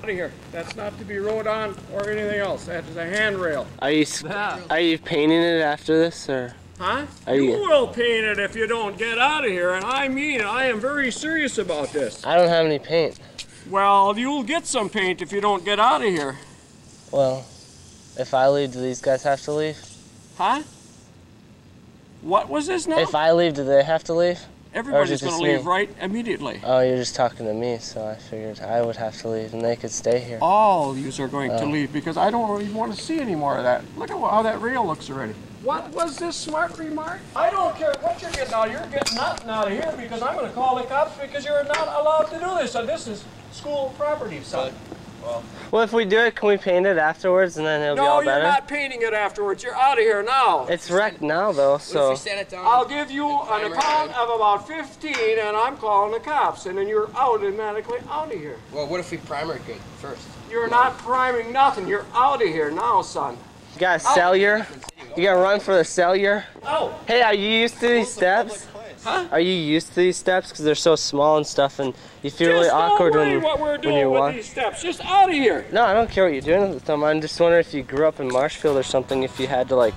Out of here. That's not to be rode on or anything else. That is a handrail. Are you painting it after this, or? Huh? You will paint it if you don't get out of here, and I mean, I am very serious about this. I don't have any paint. Well, you'll get some paint if you don't get out of here. Well, if I leave, do these guys have to leave? Huh? What was this now? If I leave, do they have to leave? Everybody's going to leave right immediately. Oh, you're just talking to me, so I figured I would have to leave and they could stay here. All you are going to leave because I don't even want to see any more of that. Look at how that rail looks already. What was this smart remark? I don't care what you're getting out. You're getting nothing out of here because I'm going to call the cops because you're not allowed to do this. So this is school property, son. Well, if we do it, can we paint it afterwards and then it'll be all better? No, you're not painting it afterwards. You're out of here now. It's wrecked now, though, so... I'll give you an account of about 15, and I'm calling the cops, and then you're automatically out of here. Well, what if we primer it good first? You're not priming nothing. You're out of here now, son. You got a cellular? You got to run for the cellular? Oh. Hey, are you used to these steps? Huh? Are you used to these steps? Because they're so small and stuff, and you feel really awkward when you walk. What we're doing with these steps. Just out of here. No, I don't care what you're doing with them. I'm just wondering if you grew up in Marshfield or something, if you had to, like,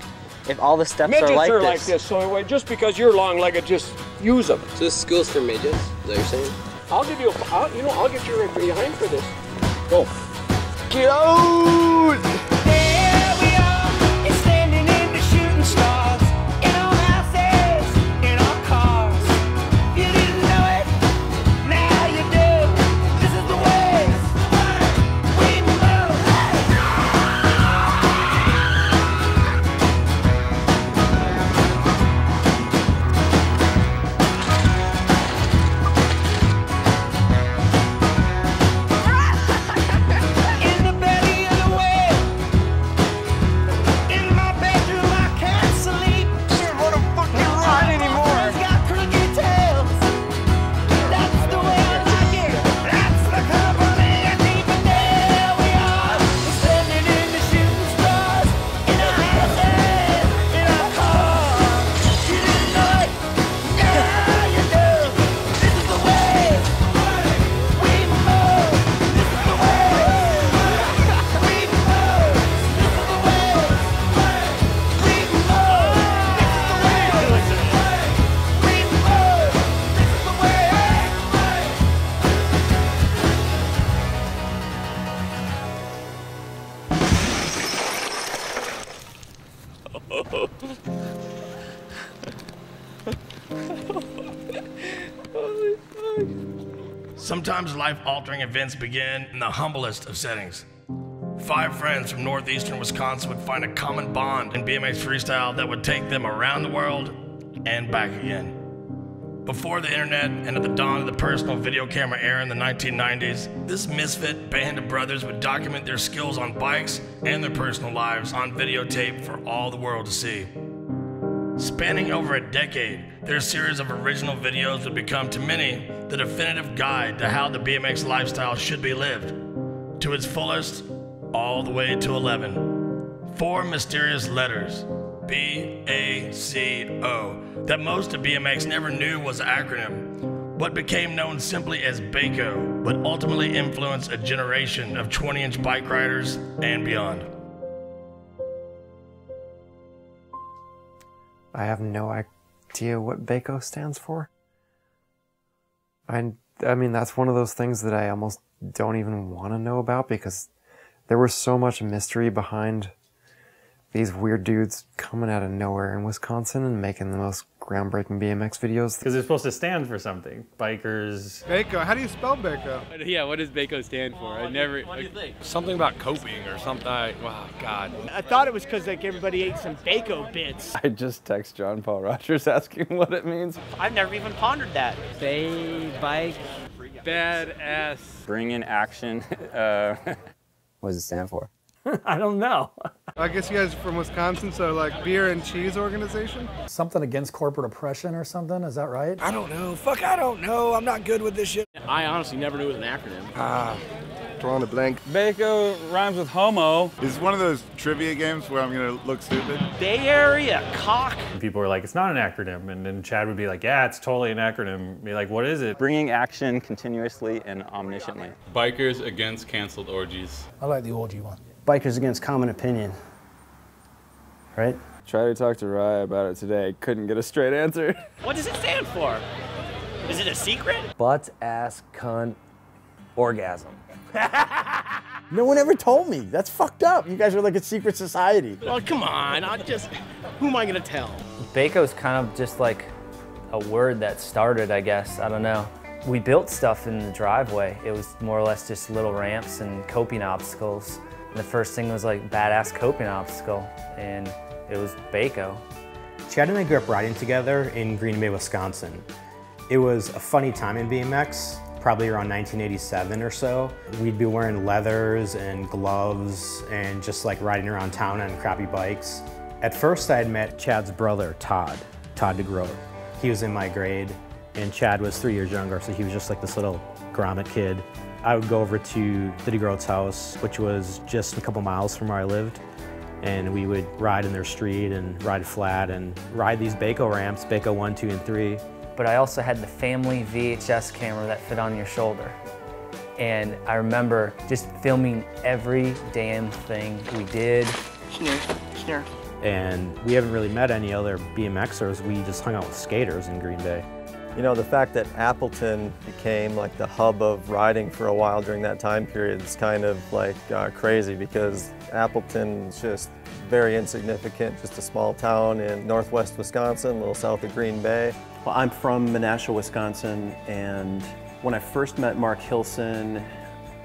if all the steps midgets are like this. Like this. So anyway, just because you're long-legged, just use them. So this school's for midgets? Is that what you're saying? I'll give you I'll get you behind for this. Go. Get out! Sometimes life-altering events begin in the humblest of settings. 5 friends from northeastern Wisconsin would find a common bond in BMX freestyle that would take them around the world and back again. Before the internet and at the dawn of the personal video camera era in the 1990s, this misfit band of brothers would document their skills on bikes and their personal lives on videotape for all the world to see. Spanning over a decade, their series of original videos would become, to many, the definitive guide to how the BMX lifestyle should be lived. To its fullest, all the way to 11. 4 mysterious letters, B-A-C-O, that most of BMX never knew was an acronym. What became known simply as BACO would ultimately influence a generation of 20-inch bike riders and beyond. I have no idea what BACO stands for. I mean, that's one of those things that I almost don't even want to know about because there was so much mystery behind these weird dudes coming out of nowhere in Wisconsin and making the most groundbreaking BMX videos. Because it's supposed to stand for something. Bikers. BACO, how do you spell BACO? Yeah, what does BACO stand for? I never. What do you think? Something about coping or something. Wow, God. I thought it was because like everybody ate some BACO bits. I just text John Paul Rogers asking what it means. I've never even pondered that. Bike. Badass. Bring in action. What does it stand for? I don't know. I guess you guys are from Wisconsin, so like beer and cheese organization? Something against corporate oppression or something, is that right? I don't know. Fuck, I don't know. I'm not good with this shit. I honestly never knew it was an acronym. drawing a blank. Baco rhymes with homo. It's one of those trivia games where I'm gonna look stupid. Bay Area, cock. And people were like, it's not an acronym. And then Chad would be like, yeah, it's totally an acronym. Be like, what is it? Bringing action continuously and omnisciently. Bikers against canceled orgies. I like the orgy one. Bikers against common opinion. Right? Tried to talk to Rye about it today. Couldn't get a straight answer. What does it stand for? Is it a secret? Butt, ass, cunt, orgasm. No one ever told me. That's fucked up. You guys are like a secret society. Well, come on. Who am I gonna tell? Baco's kind of just like a word that started, I guess. I don't know. We built stuff in the driveway. It was more or less just little ramps and coping obstacles. And the first thing was like badass coping obstacle, and it was Baco. Chad and I grew up riding together in Green Bay, Wisconsin. It was a funny time in BMX, probably around 1987 or so. We'd be wearing leathers and gloves and just like riding around town on crappy bikes. At first I had met Chad's brother, Todd DeGroat. He was in my grade and Chad was 3 years younger, so he was just like this little grommet kid. I would go over to the DeGroat's house, which was just a couple miles from where I lived. And we would ride in their street and ride flat and ride these Baco ramps, Baco 1, 2, and 3. But I also had the family VHS camera that fit on your shoulder. And I remember just filming every damn thing we did. Snare. And we haven't really met any other BMXers. We just hung out with skaters in Green Bay. You know, the fact that Appleton became like the hub of riding for a while during that time period is kind of like crazy, because Appleton's just very insignificant, just a small town in northwest Wisconsin, a little south of Green Bay. Well, I'm from Menasha, Wisconsin, and when I first met Mark Hilson,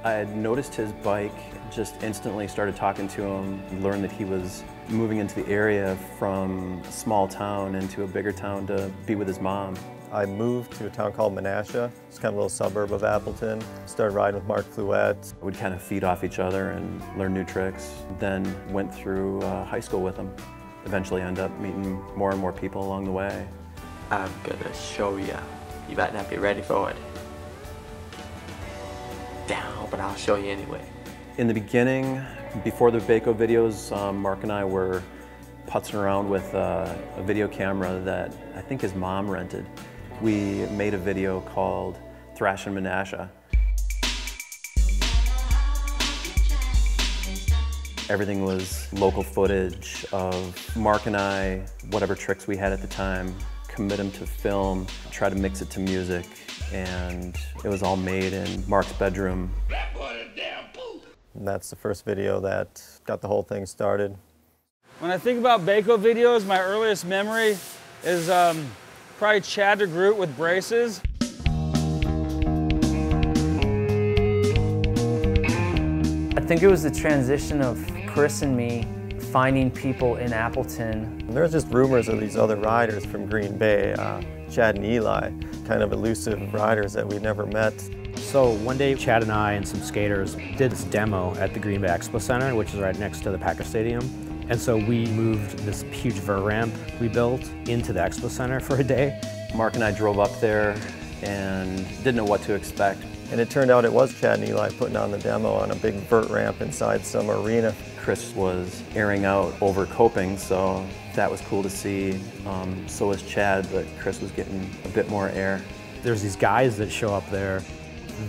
I had noticed his bike, just instantly started talking to him, learned that he was moving into the area from a small town into a bigger town to be with his mom. I moved to a town called Menasha. It's kind of a little suburb of Appleton. Started riding with Mark Fluette. We'd kind of feed off each other and learn new tricks. Then went through high school with him. Eventually ended up meeting more and more people along the way. I'm gonna show ya. You might not be ready for it. Down, but I'll show you anyway. In the beginning, before the Baco videos, Mark and I were putzing around with a video camera that I think his mom rented. We made a video called Thrashin' Menasha. Everything was local footage of Mark and I, whatever tricks we had at the time, commit them to film, try to mix it to music, and it was all made in Mark's bedroom. And that's the first video that got the whole thing started. When I think about Baco videos, my earliest memory is probably Chad DeGroat with braces. I think it was the transition of Chris and me finding people in Appleton. There's just rumors of these other riders from Green Bay, Chad and Eli, kind of elusive riders that we never met. So one day, Chad and I and some skaters did this demo at the Green Bay Expo Center, which is right next to the Packer Stadium. And so we moved this huge vert ramp we built into the Expo Center for a day. Mark and I drove up there and didn't know what to expect. And it turned out it was Chad and Eli putting on the demo on a big vert ramp inside some arena. Chris was airing out over coping, so that was cool to see. So was Chad, but Chris was getting a bit more air. There's these guys that show up there.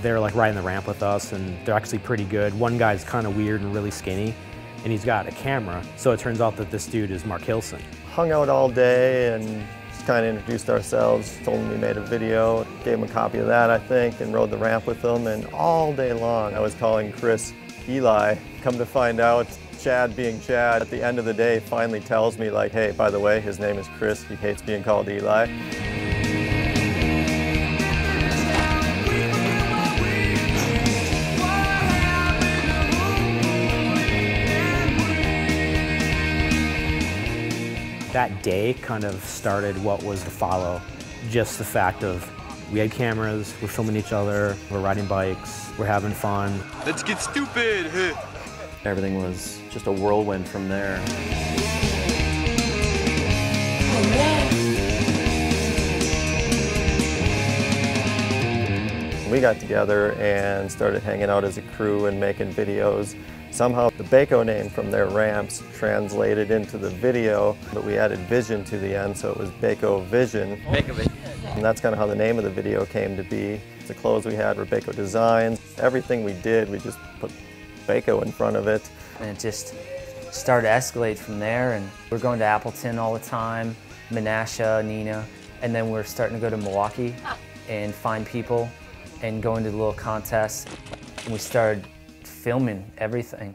They're like riding the ramp with us, and they're actually pretty good. One guy's kind of weird and really skinny, and he's got a camera. So it turns out that this dude is Mark Hilson. Hung out all day and just kind of introduced ourselves, told him we made a video, gave him a copy of that, I think, and rode the ramp with him. And all day long I was calling Chris Eli. Come to find out, Chad being Chad, at the end of the day finally tells me, like, hey, by the way, his name is Chris, he hates being called Eli. That day kind of started what was to follow. Just the fact of we had cameras, we're filming each other, we're riding bikes, we're having fun. Let's get stupid! Everything was just a whirlwind from there. We got together and started hanging out as a crew and making videos. Somehow the Baco name from their ramps translated into the video, but we added vision to the end, so it was Baco Vision. Baco Vision. And that's kind of how the name of the video came to be. The clothes we had were Baco designs. Everything we did, we just put Baco in front of it. And it just started to escalate from there, and we're going to Appleton all the time, Menasha, Neenah, and then we're starting to go to Milwaukee and find people and go into little contests. And we started filming everything.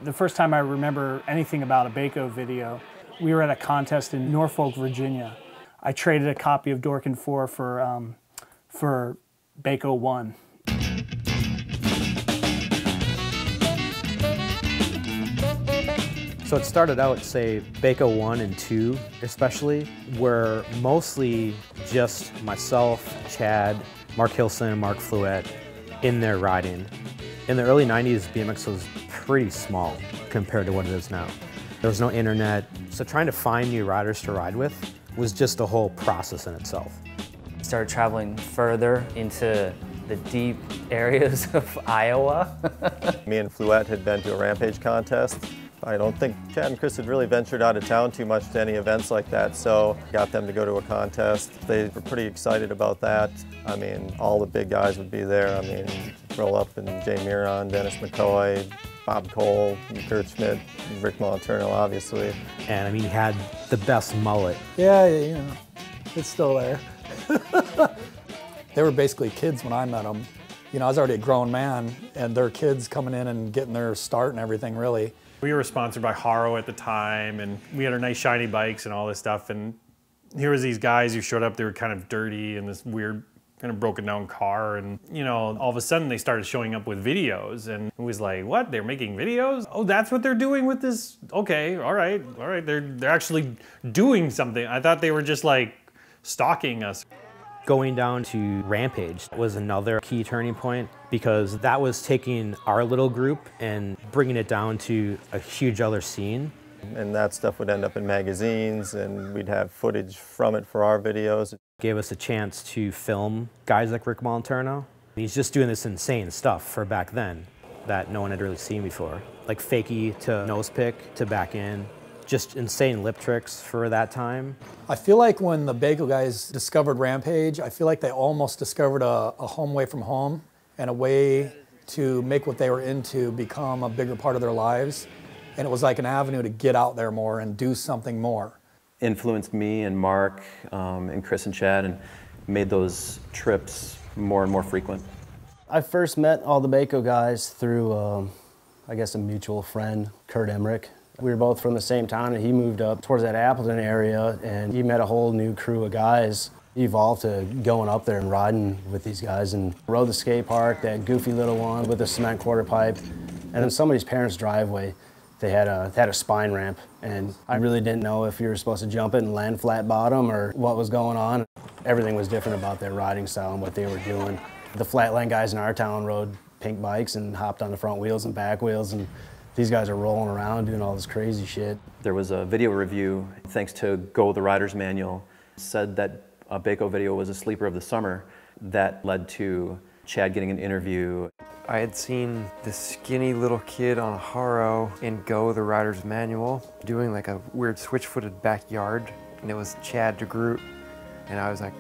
The first time I remember anything about a Baco video, we were at a contest in Norfolk, Virginia. I traded a copy of Dorkin 4 for Baco 1. So it started out, say, Baco 1 and 2 especially, were mostly just myself, Chad, Mark Hilson, and Mark Fluette in there riding. In the early 90s, BMX was pretty small compared to what it is now. There was no internet, so trying to find new riders to ride with was just a whole process in itself. Started traveling further into the deep areas of Iowa. Me and Fluette had been to a Rampage contest. I don't think Chad and Chris had really ventured out of town too much to any events like that, so got them to go to a contest. They were pretty excited about that. I mean, all the big guys would be there. I mean, roll up and Jay Miron, Dennis McCoy, Bob Cole, Kurt Schmidt, Rick Molinterno, obviously. And I mean, he had the best mullet. Yeah, you know, it's still there. They were basically kids when I met them. You know, I was already a grown man, and they're kids coming in and getting their start and everything, really. We were sponsored by Haro at the time, and we had our nice shiny bikes and all this stuff, and here was these guys who showed up. They were kind of dirty in this weird kind of broken down car, and you know, all of a sudden they started showing up with videos, and it was like, what, they're making videos? Oh, that's what they're doing with this? Okay, all right, they're actually doing something. I thought they were just like stalking us. Going down to Rampage was another key turning point, because that was taking our little group and bringing it down to a huge other scene. And that stuff would end up in magazines, and we'd have footage from it for our videos. It gave us a chance to film guys like Rick Molinterno. He's just doing this insane stuff for back then that no one had really seen before. Like fakie to nose pick to back in. Just insane lip tricks for that time. I feel like when the Baco guys discovered Rampage, I feel like they almost discovered a home away from home and a way to make what they were into become a bigger part of their lives. And it was like an avenue to get out there more and do something more. Influenced me and Mark and Chris and Chad, and made those trips more and more frequent. I first met all the Baco guys through, I guess, a mutual friend, Kurt Emmerich. We were both from the same town, and he moved up towards that Appleton area, and he met a whole new crew of guys. He evolved to going up there and riding with these guys, and rode the skate park, that goofy little one with a cement quarter pipe. And in somebody's parents' driveway, they had a spine ramp, and I really didn't know if you were supposed to jump it and land flat bottom or what was going on. Everything was different about their riding style and what they were doing. The flatland guys in our town rode pink bikes and hopped on the front wheels and back wheels, and these guys are rolling around doing all this crazy shit. There was a video review, thanks to Go the Rider's Manual, said that a Baco video was a sleeper of the summer. That led to Chad getting an interview. I had seen this skinny little kid on a Haro in Go the Rider's Manual doing like a weird switch-footed backyard, and it was Chad DeGroot. And I was like,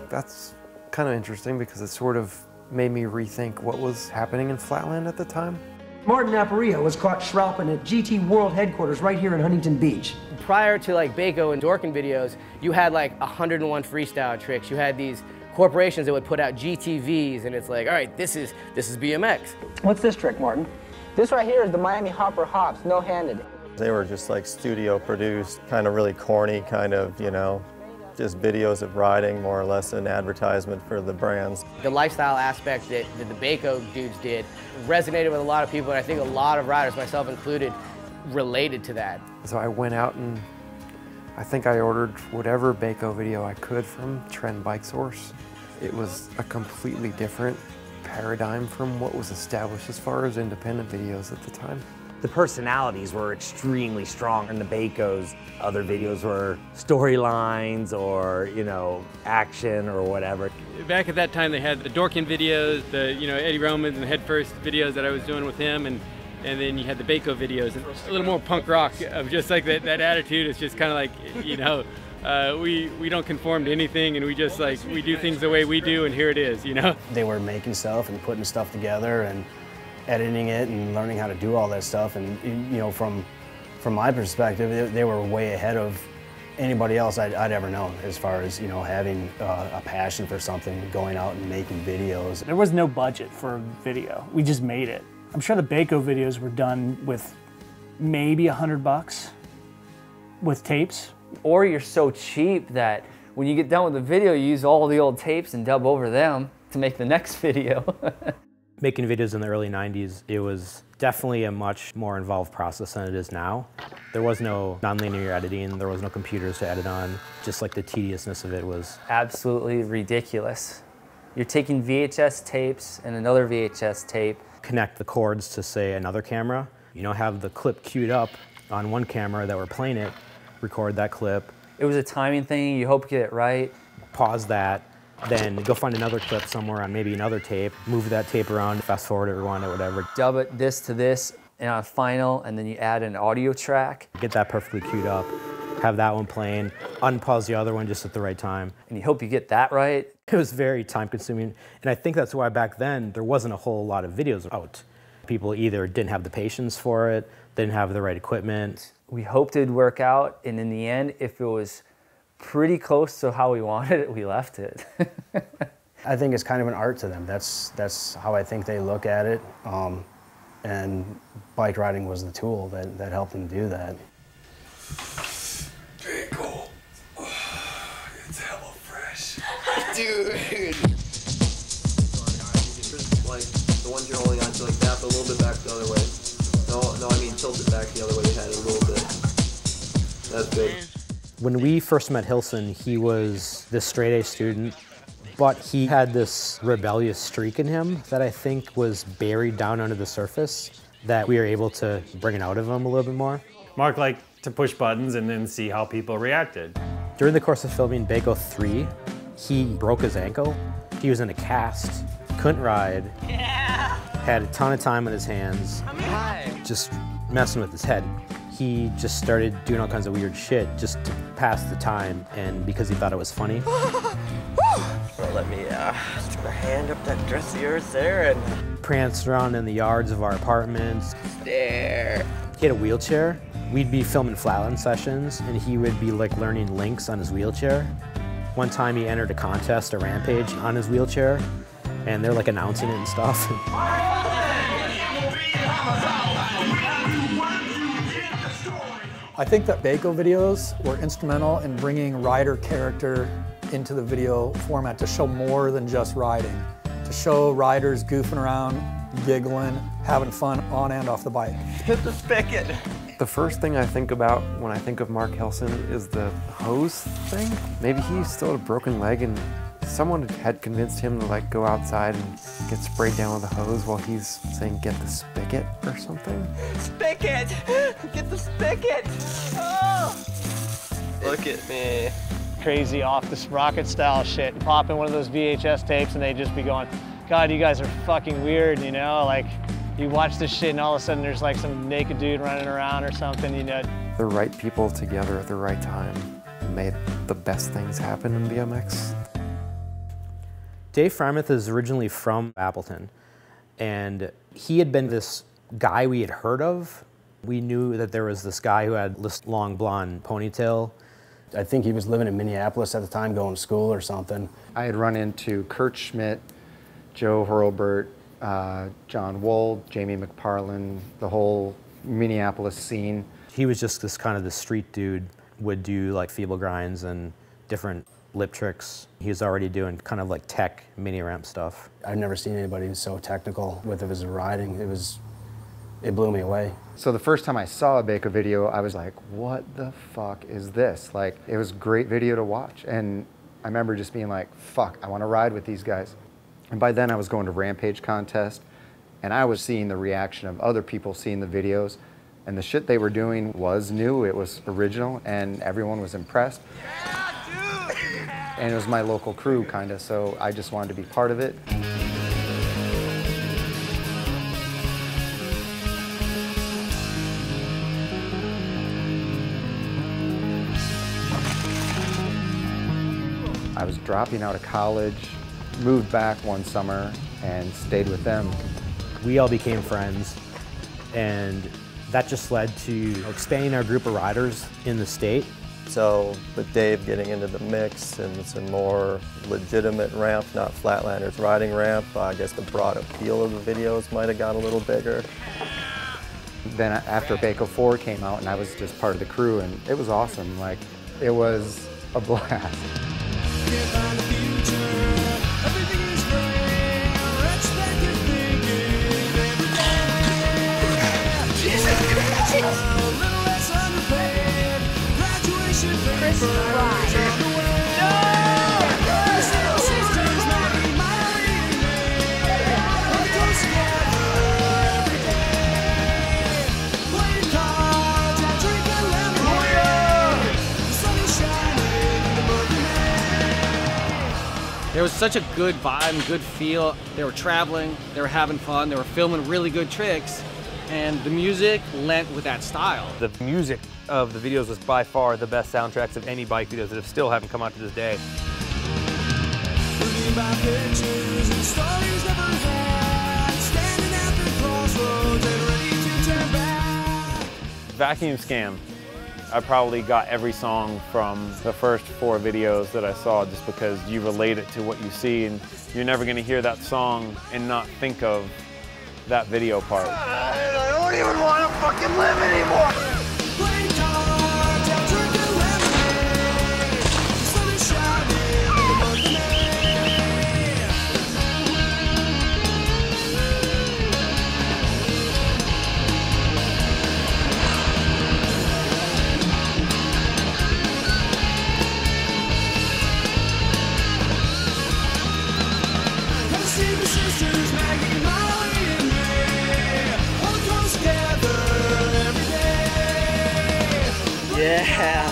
that's kind of interesting, because it sort of made me rethink what was happening in Flatland at the time. Martin Apparia was caught shrouping at GT World headquarters right here in Huntington Beach. Prior to like Baco and Dorkin videos, you had like 101 freestyle tricks. You had these corporations that would put out GTVs, and it's like, all right, this is BMX. What's this trick, Martin? This right here is the Miami Hopper Hops, no-handed. They were just like studio produced, kind of really corny, kind of, you know, just videos of riding, more or less an advertisement for the brands. The lifestyle aspect that the Baco dudes did resonated with a lot of people, and I think a lot of riders, myself included, related to that. So I went out and I think I ordered whatever Baco video I could from Trend Bike Source. It was a completely different paradigm from what was established as far as independent videos at the time. The personalities were extremely strong. In the Bacos, other videos were storylines or, you know, action or whatever. Back at that time, they had the Dorkin videos, the, you know, Eddie Romans and Head First videos that I was doing with him, and then you had the Baco videos, and a little more punk rock of just like that attitude. It's just kind of like, you know, we don't conform to anything, and we just like, we do things the way we do, and here it is, you know? They were making stuff and putting stuff together and editing it and learning how to do all that stuff. And, you know, from my perspective, they were way ahead of anybody else I'd ever known as far as, you know, having a passion for something, going out and making videos. There was no budget for a video. We just made it. I'm sure the Baco videos were done with maybe $100 with tapes. Or you're so cheap that when you get done with the video, you use all the old tapes and dub over them to make the next video. Making videos in the early 90s, it was definitely a much more involved process than it is now. There was no nonlinear editing, there was no computers to edit on, just like the tediousness of it was absolutely ridiculous. You're taking VHS tapes and another VHS tape. Connect the cords to, say, another camera. You know, have the clip queued up on one camera that we're playing it, record that clip. It was a timing thing, you hope you get it right. Pause that, then go find another clip somewhere on maybe another tape, move that tape around, fast forward it, rewind it, whatever. Dub it this to this and on final, and then you add an audio track. Get that perfectly queued up, have that one playing, unpause the other one just at the right time. And you hope you get that right. It was very time consuming, and I think that's why back then there wasn't a whole lot of videos out. People either didn't have the patience for it, didn't have the right equipment. We hoped it'd work out, and in the end, if it was pretty close to how we wanted it, we left it. I think it's kind of an art to them. That's how I think they look at it. And bike riding was the tool that helped them do that. Bagel. It's hella fresh. Dude. Like the ones you're holding on to like that, but a little bit back the other way. No, I mean tilt it back the other way. You had it a little bit. That's good. When we first met Hilson, he was this straight-A student, but he had this rebellious streak in him that I think was buried down under the surface, that we were able to bring it out of him a little bit more. Mark liked to push buttons and then see how people reacted. During the course of filming Baco 3, he broke his ankle. He was in a cast, couldn't ride, had a ton of time on his hands, just messing with his head. He just started doing all kinds of weird shit just to pass the time, and because he thought it was funny. Let me stick my hand up that dress of yours there and pranced around in the yards of our apartments. there. He had a wheelchair. We'd be filming flatland sessions, and he would be like learning links on his wheelchair. One time he entered a contest, a Rampage, on his wheelchair, and they're like announcing it and stuff. I think that Baco videos were instrumental in bringing rider character into the video format to show more than just riding, to show riders goofing around, giggling, having fun on and off the bike. Hit the spigot. The first thing I think about when I think of Mark Hilson is the hose thing. Maybe he still had a broken leg and someone had convinced him to like go outside and get sprayed down with a hose while he's saying get the spigot or something. Spigot! Get the spigot! Oh! Look at me. Crazy off this rocket style shit. Pop in one of those VHS tapes and they just be going, God, you guys are fucking weird, you know? Like, you watch this shit and all of a sudden there's like some naked dude running around or something, you know? The right people together at the right time made the best things happen in BMX. Dave Frymouth is originally from Appleton, and he had been this guy we had heard of. We knew that there was this guy who had this long blonde ponytail. I think he was living in Minneapolis at the time, going to school or something. I had run into Kurt Schmidt, Joe Hurlbert, John Wold, Jamie McParland, the whole Minneapolis scene. He was just this kind of the street dude, would do like feeble grinds and different lip tricks. He was already doing kind of like tech mini ramp stuff. I've never seen anybody so technical with his riding. It blew me away. So the first time I saw a Baco video, I was like, what the fuck is this? Like, it was a great video to watch. And I remember just being like, fuck, I want to ride with these guys. And by then I was going to Rampage contest, and I was seeing the reaction of other people seeing the videos, And the shit they were doing was new, it was original, and everyone was impressed. And it was my local crew, kinda, so I just wanted to be part of it. I was dropping out of college, moved back one summer, and stayed with them. We all became friends, and that just led to expanding our group of riders in the state. So with Dave getting into the mix and some more legitimate ramp, not Flatlanders riding ramp, I guess the broad appeal of the videos might have got a little bigger. Then after Baco 4 came out and I was just part of the crew, and it was awesome. Like, it was a blast. There was such a good vibe, good feel. They were traveling, they were having fun, they were filming really good tricks, and the music lent with that style. The music of the videos was by far the best soundtracks of any bike videos that still haven't come out to this day. Vacuum Scam. I probably got every song from the first 4 videos that I saw just because you relate it to what you see, and you're never going to hear that song and not think of that video part. I don't even want to fucking live anymore! Yeah.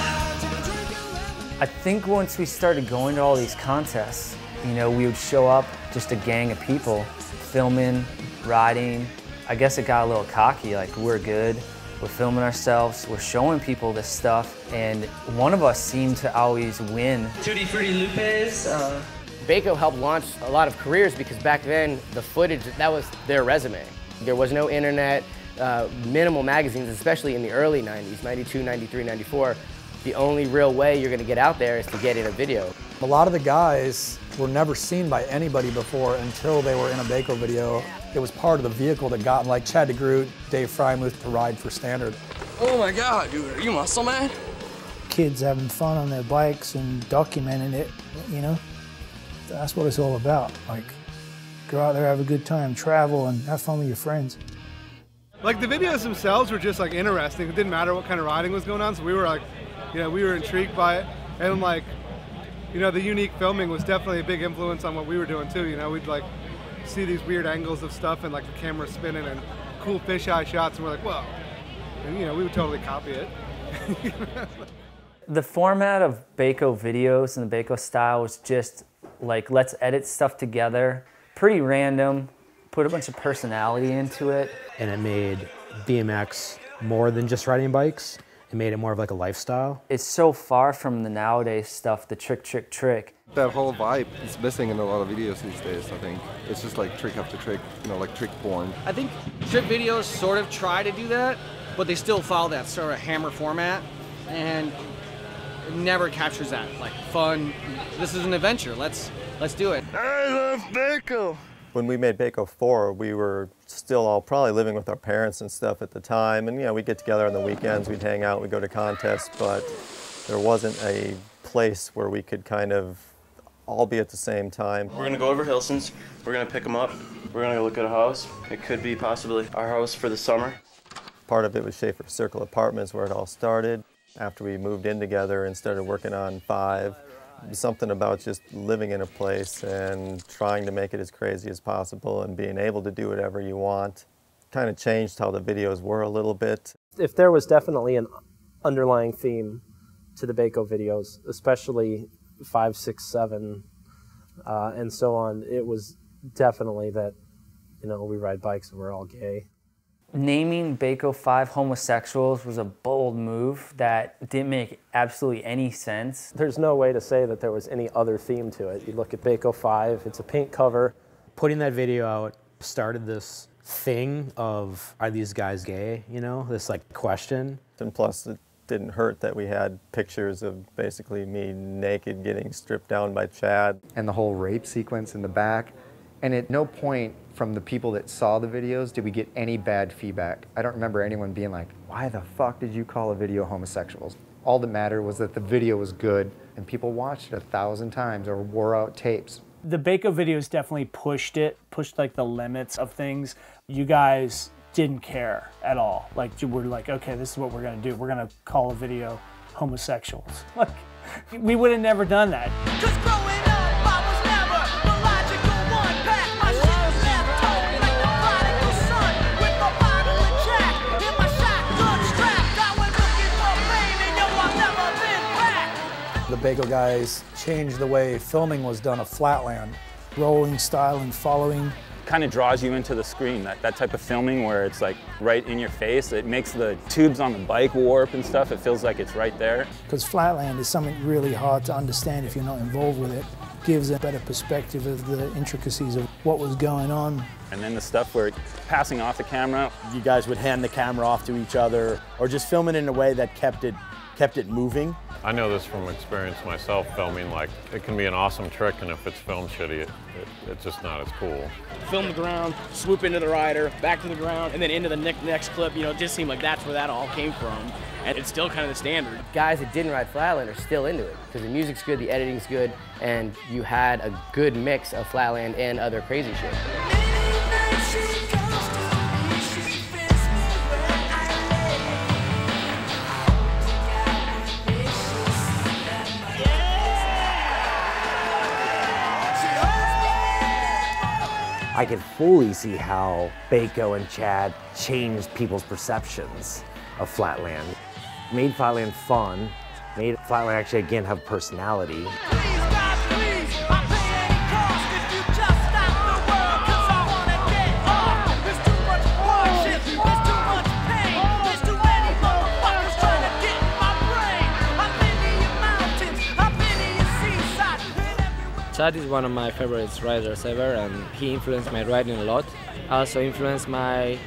I think once we started going to all these contests, you know, we would show up, just a gang of people, filming, riding. I guess it got a little cocky, like we're good, we're filming ourselves, we're showing people this stuff, and one of us seemed to always win. Tutti Frutti Lupes. Baco helped launch a lot of careers because back then, the footage, that was their resume. There was no internet, minimal magazines, especially in the early 90s, 92, 93, 94. The only real way you're gonna get out there is to get in a video. A lot of the guys were never seen by anybody before until they were in a Baco video. It was part of the vehicle that got them, like Chad DeGroot, Dave Frymuth, to ride for Standard. Oh my God, dude, are you muscle man? Kids having fun on their bikes and documenting it, you know? That's what it's all about. Like, go out there, have a good time, travel, and have fun with your friends. Like, the videos themselves were just like interesting. It didn't matter what kind of riding was going on, so we were like, you know, we were intrigued by it. And like, you know, the unique filming was definitely a big influence on what we were doing too. You know, we'd like see these weird angles of stuff and like the camera spinning and cool fisheye shots, and we're like, whoa. And you know, we would totally copy it. The format of Baco videos and the Baco style was just like, let's edit stuff together, pretty random, put a bunch of personality into it. And it made BMX more than just riding bikes. It made it more of like a lifestyle. It's so far from the nowadays stuff, the trick, trick, trick. That whole vibe is missing in a lot of videos these days, I think. It's just like trick after trick, you know, like trick porn. I think trick videos sort of try to do that, but they still follow that sort of hammer format, and it never captures that, like, fun, this is an adventure, let's do it. I love Baco! When we made Baco 4, we were still all probably living with our parents and stuff at the time, and you know, we'd get together on the weekends, we'd hang out, we'd go to contests, but there wasn't a place where we could kind of all be at the same time. We're gonna go over Hilson's, we're gonna pick them up, we're gonna go look at a house. It could be possibly our house for the summer. Part of it was Schaefer Circle Apartments, where it all started. After we moved in together and started working on 5, something about just living in a place and trying to make it as crazy as possible and being able to do whatever you want kind of changed how the videos were a little bit. If there was definitely an underlying theme to the Baco videos, especially 5, 6, 7, and so on, it was definitely that, you know, we ride bikes and we're all gay. Naming Baco 5 homosexuals was a bold move that didn't make absolutely any sense. There's no way to say that there was any other theme to it. You look at Baco 5, it's a pink cover. Putting that video out started this thing of, are these guys gay? You know, this like question. And plus, it didn't hurt that we had pictures of basically me naked getting stripped down by Chad. And the whole rape sequence in the back. And at no point from the people that saw the videos did we get any bad feedback. I don't remember anyone being like, why the fuck did you call a video homosexuals? All that mattered was that the video was good and people watched it 1,000 times or wore out tapes. The Baco videos definitely pushed like the limits of things. You guys didn't care at all. Like, you were like, okay, this is what we're gonna do. We're gonna call a video homosexuals. Like, we would have never done that. The Baco guys changed the way filming was done of Flatland. Rolling style and following. Kind of draws you into the screen, that type of filming where it's like right in your face. It makes the tubes on the bike warp and stuff. It feels like it's right there. Because Flatland is something really hard to understand if you're not involved with it. Gives a better perspective of the intricacies of what was going on. And then the stuff where passing off the camera. You guys would hand the camera off to each other or just film it in a way that kept it moving. I know this from experience myself filming, like it can be an awesome trick and if it's filmed shitty, it's just not as cool. Film the ground, swoop into the rider, back to the ground, and then into the next clip. You know, it just seemed like that's where that all came from. And it's still kind of the standard. Guys that didn't ride Flatland are still into it because the music's good, the editing's good, and you had a good mix of Flatland and other crazy shit. I could fully see how Baco and Chad changed people's perceptions of Flatland. Made Flatland fun, made Flatland actually again have personality. Chad is one of my favorite riders ever, and he influenced my riding a lot. Also influenced my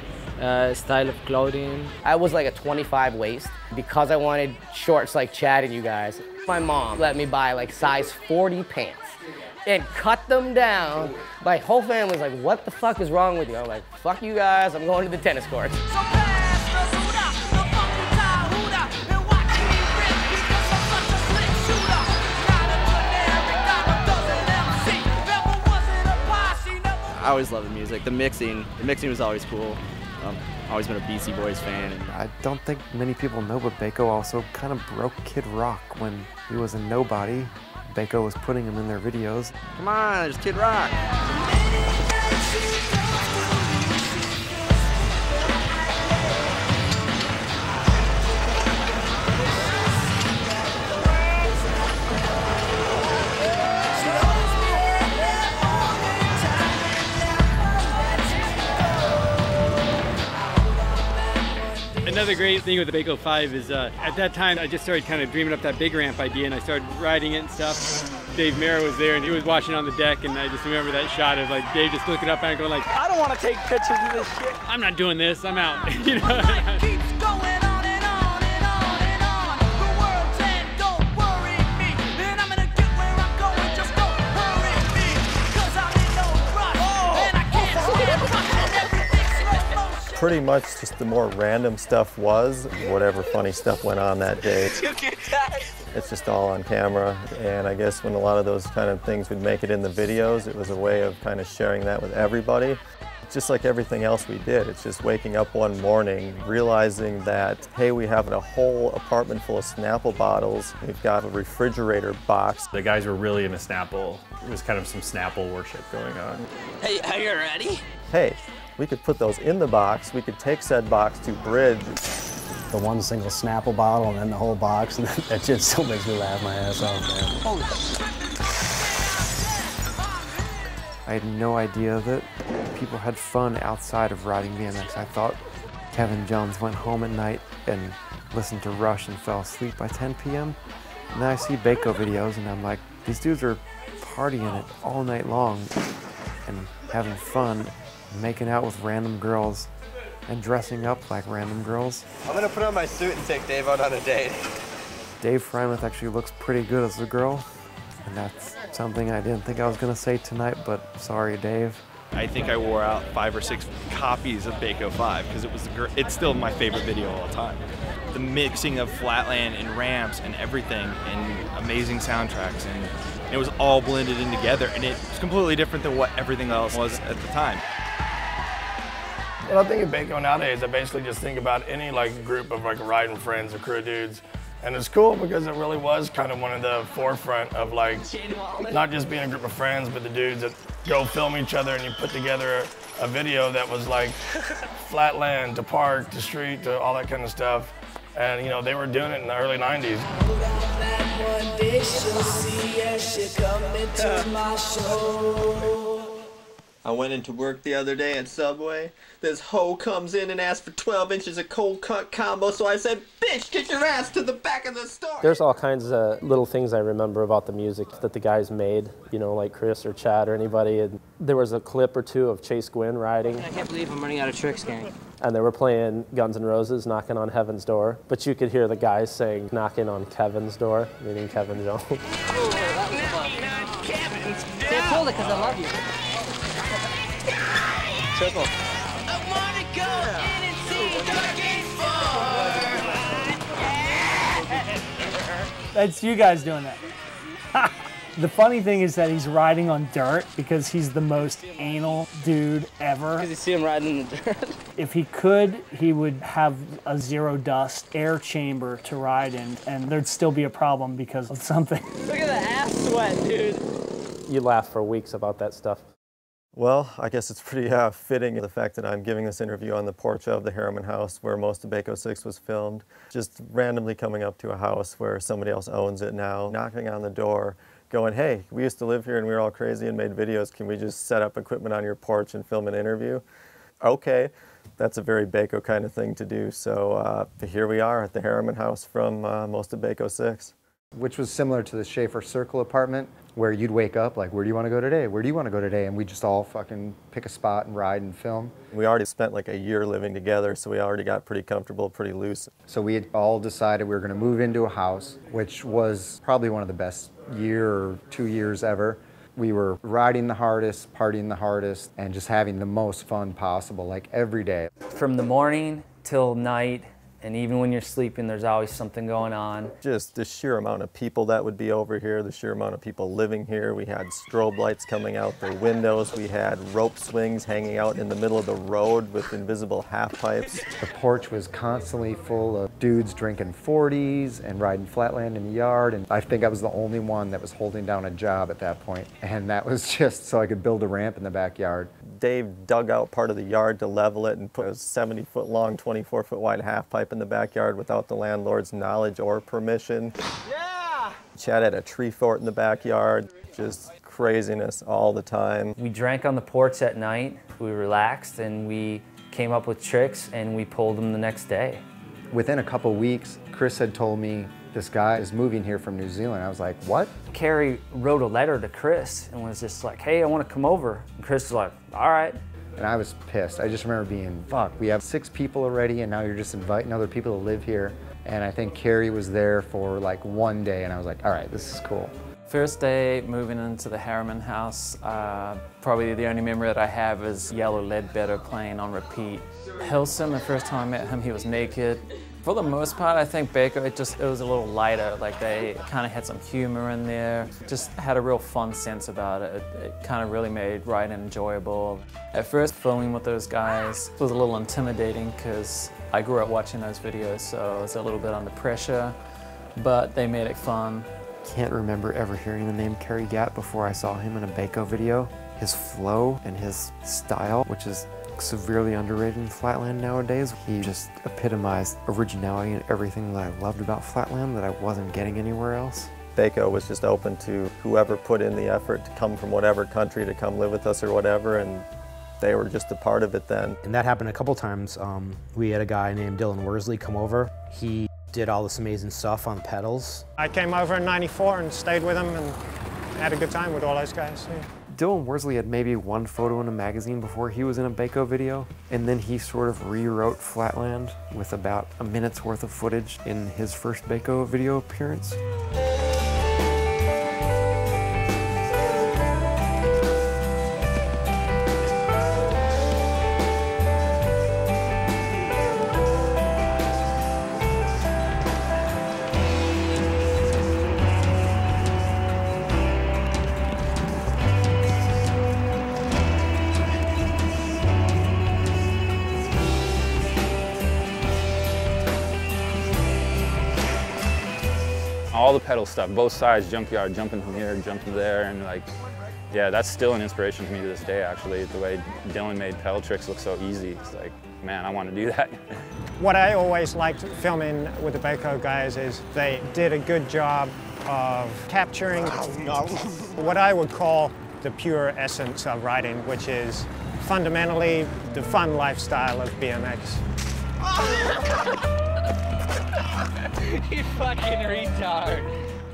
style of clothing. I was like a 25 waist because I wanted shorts like Chad and you guys. My mom let me buy like size 40 pants and cut them down. My whole family's like, what the fuck is wrong with you? I'm like, fuck you guys, I'm going to the tennis courts. I always love the music. The mixing was always cool. Always been a BC Boys fan. I don't think many people know, but Baco also kind of broke Kid Rock when he was a nobody. Baco was putting him in their videos. Come on, there's Kid Rock. Another great thing with the Baco 5 is at that time I just started kind of dreaming up that big ramp idea and I started riding it and stuff. Dave Mara was there and he was watching on the deck and I just remember that shot of like Dave just looking up and going like, I don't want to take pictures of this shit. I'm not doing this, I'm out. You know? Pretty much just the more random stuff was, whatever funny stuff went on that day. It's just all on camera, and I guess when a lot of those kind of things would make it in the videos, it was a way of kind of sharing that with everybody. Just like everything else we did, it's just waking up one morning, realizing that, hey, we have a whole apartment full of Snapple bottles, we've got a refrigerator box. The guys were really into Snapple. It was kind of some Snapple worship going on. Hey, are you ready? Hey, we could put those in the box, we could take said box to Bridge, the one single Snapple bottle and then the whole box, and that shit still makes me laugh my ass off, man. Holy. I had no idea that people had fun outside of riding BMX. I thought Kevin Jones went home at night and listened to Rush and fell asleep by 10 p.m. And then I see Baco videos and I'm like, these dudes are partying it all night long and having fun, making out with random girls and dressing up like random girls. I'm gonna put on my suit and take Dave out on a date. Dave Freimuth actually looks pretty good as a girl, and that's something I didn't think I was gonna say tonight, but sorry, Dave. I think I wore out 5 or 6 copies of Baco 5 because it's still my favorite video of all time. The mixing of Flatland and ramps and everything and amazing soundtracks, and it was all blended in together, and it's completely different than what everything else was at the time. When I think of Baco nowadays, I basically just think about any like group of like riding friends or crew dudes. And it's cool because it really was kind of one of the forefront of like, not just being a group of friends, but the dudes that go film each other and you put together a video that was like Flatland to park to street to all that kind of stuff. And you know, they were doing it in the early 90s. I went into work the other day at Subway. This hoe comes in and asks for 12 inches of cold cut combo, so I said, bitch, get your ass to the back of the store. There's all kinds of little things I remember about the music that the guys made, you know, like Chris or Chad or anybody. And there was a clip or two of Chase Gwynn riding. I can't believe I'm running out of tricks, gang. And they were playing Guns N' Roses, Knocking on Heaven's Door. But you could hear the guys saying, knocking on Kevin's door, meaning Kevin Jones. Oh, that was fun. Kevin's door. See, I told it because I love you. Triple. I wanna go in and see Dark That's you guys doing that. The funny thing is that he's riding on dirt because he's the most anal dude ever. Because you see him riding in the dirt. If he could, he would have a zero dust air chamber to ride in, and there'd still be a problem because of something. Look at the ass sweat, dude. You laugh for weeks about that stuff. Well, I guess it's pretty fitting the fact that I'm giving this interview on the porch of the Harriman house where most of Baco 6 was filmed. Just randomly coming up to a house where somebody else owns it now, knocking on the door, going, hey, we used to live here and we were all crazy and made videos. Can we just set up equipment on your porch and film an interview? Okay, that's a very Baco kind of thing to do. So here we are at the Harriman house from most of Baco 6. Which was similar to the Schaefer Circle apartment, where you'd wake up like, where do you want to go today? Where do you want to go today? And we just all fucking pick a spot and ride and film. We already spent like a year living together, so we already got pretty comfortable, pretty loose. So we had all decided we were going to move into a house, which was probably one of the best year or 2 years ever. We were riding the hardest, partying the hardest, and just having the most fun possible, like every day. From the morning till night, and even when you're sleeping, there's always something going on. Just the sheer amount of people that would be over here, the sheer amount of people living here. We had strobe lights coming out the windows. We had rope swings hanging out in the middle of the road with invisible half pipes. The porch was constantly full of dudes drinking 40s and riding Flatland in the yard. And I think I was the only one that was holding down a job at that point. And that was just so I could build a ramp in the backyard. Dave dug out part of the yard to level it and put a 70-foot long, 24-foot wide half pipe in the backyard without the landlord's knowledge or permission. Yeah! Chad had a tree fort in the backyard. Just craziness all the time. We drank on the porch at night, we relaxed, and we came up with tricks, and we pulled them the next day. Within a couple weeks, Chris had told me, this guy is moving here from New Zealand. I was like, what? Carrie wrote a letter to Chris and was just like, hey, I want to come over. And Chris was like, all right. And I was pissed. I just remember being, fuck, we have 6 people already and now you're just inviting other people to live here. And I think Carrie was there for like 1 day and I was like, all right, this is cool. First day moving into the Harriman house, probably the only memory that I have is Yellow Ledbetter playing on repeat. Hilson, the first time I met him, he was naked. For the most part, I think Baco, it was a little lighter. Like they kind of had some humor in there. Just had a real fun sense about it. It kind of really made riding enjoyable. At first, filming with those guys was a little intimidating because I grew up watching those videos, so I was a little bit under pressure, but they made it fun. Can't remember ever hearing the name Kerry Gatt before I saw him in a Baco video. His flow and his style, which is severely underrated in Flatland nowadays. He just epitomized originality and everything that I loved about Flatland that I wasn't getting anywhere else. Baco was just open to whoever put in the effort to come from whatever country to come live with us or whatever, and they were just a part of it then. And that happened a couple times. We had a guy named Dylan Worsley come over. He did all this amazing stuff on pedals. I came over in '94 and stayed with him and had a good time with all those guys. Yeah. Dylan Worsley had maybe one photo in a magazine before he was in a Baco video, and then he sort of rewrote Flatland with about a minute's worth of footage in his first Baco video appearance. All the pedal stuff, both sides, junkyard, jumping from here, jumping there, and like, yeah, that's still an inspiration to me to this day, actually. The way Dylan made pedal tricks look so easy. It's like, man, I want to do that. What I always liked filming with the Baco guys is they did a good job of capturing what I would call the pure essence of riding, which is fundamentally the fun lifestyle of BMX. You fucking retard.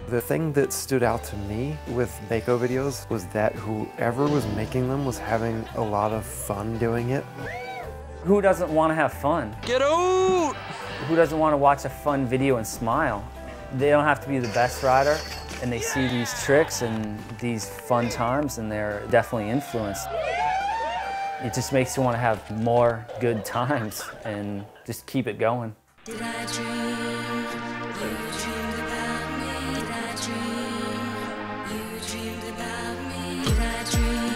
The thing that stood out to me with Baco videos was that whoever was making them was having a lot of fun doing it. Who doesn't want to have fun? Get out! Who doesn't want to watch a fun video and smile? They don't have to be the best rider, and they see these tricks and these fun times, and they're definitely influenced. It just makes you want to have more good times and just keep it going. Did I dream? You dreamed about me. Did I dream? You dreamed about me. Did I dream?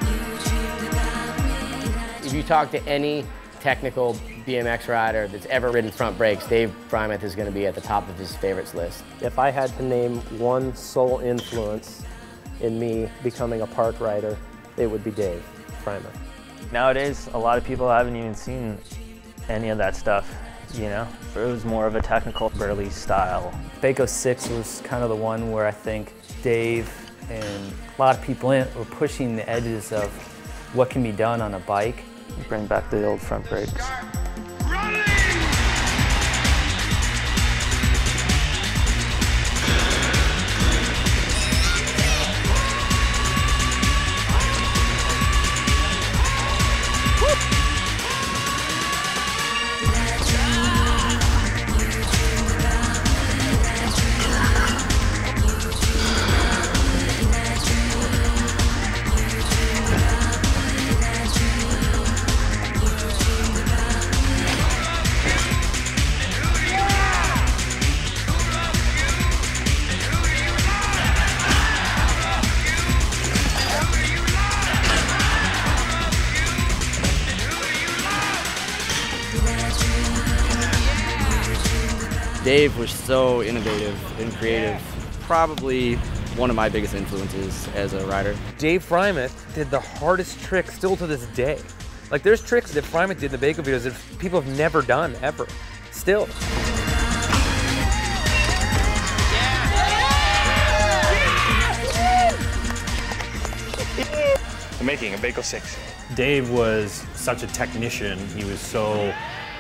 You dreamed about me. If you talk to any technical BMX rider that's ever ridden front brakes, Dave Frymouth is going to be at the top of his favorites list. If I had to name one sole influence in me becoming a park rider, it would be Dave Frymouth. Nowadays, a lot of people haven't even seen any of that stuff, you know? It was more of a technical burly style. Baco 6 was kind of the one where I think Dave and a lot of people in it were pushing the edges of what can be done on a bike. Bring back the old front brakes. Dave was so innovative and creative. Probably one of my biggest influences as a rider. Dave Frymouth did the hardest trick still to this day. Like there's tricks that Frymouth did in the Baco videos that people have never done ever. Still. We're making a Baco 6. Dave was such a technician. He was so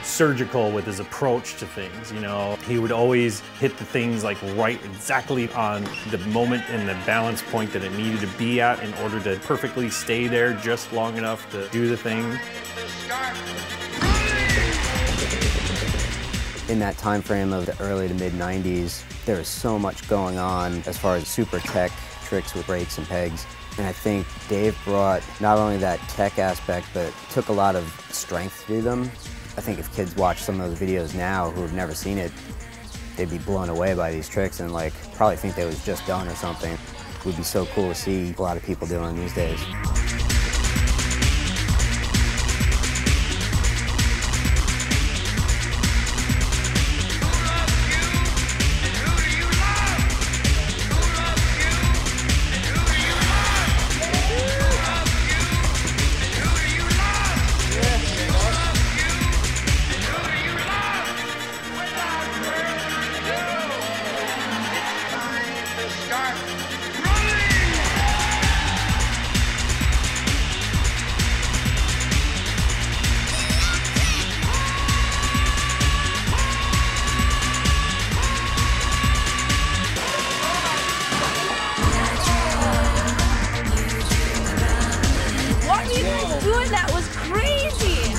surgical with his approach to things, you know. He would always hit the things like right exactly on the moment and the balance point that it needed to be at in order to perfectly stay there just long enough to do the thing. In that time frame of the early to mid 90s, there was so much going on as far as super tech tricks with brakes and pegs. And I think Dave brought not only that tech aspect, but took a lot of strength to them. I think if kids watch some of those videos now who have never seen it, they'd be blown away by these tricks and like probably think they was just done or something. It would be so cool to see a lot of people doing these days. Dude, that was crazy.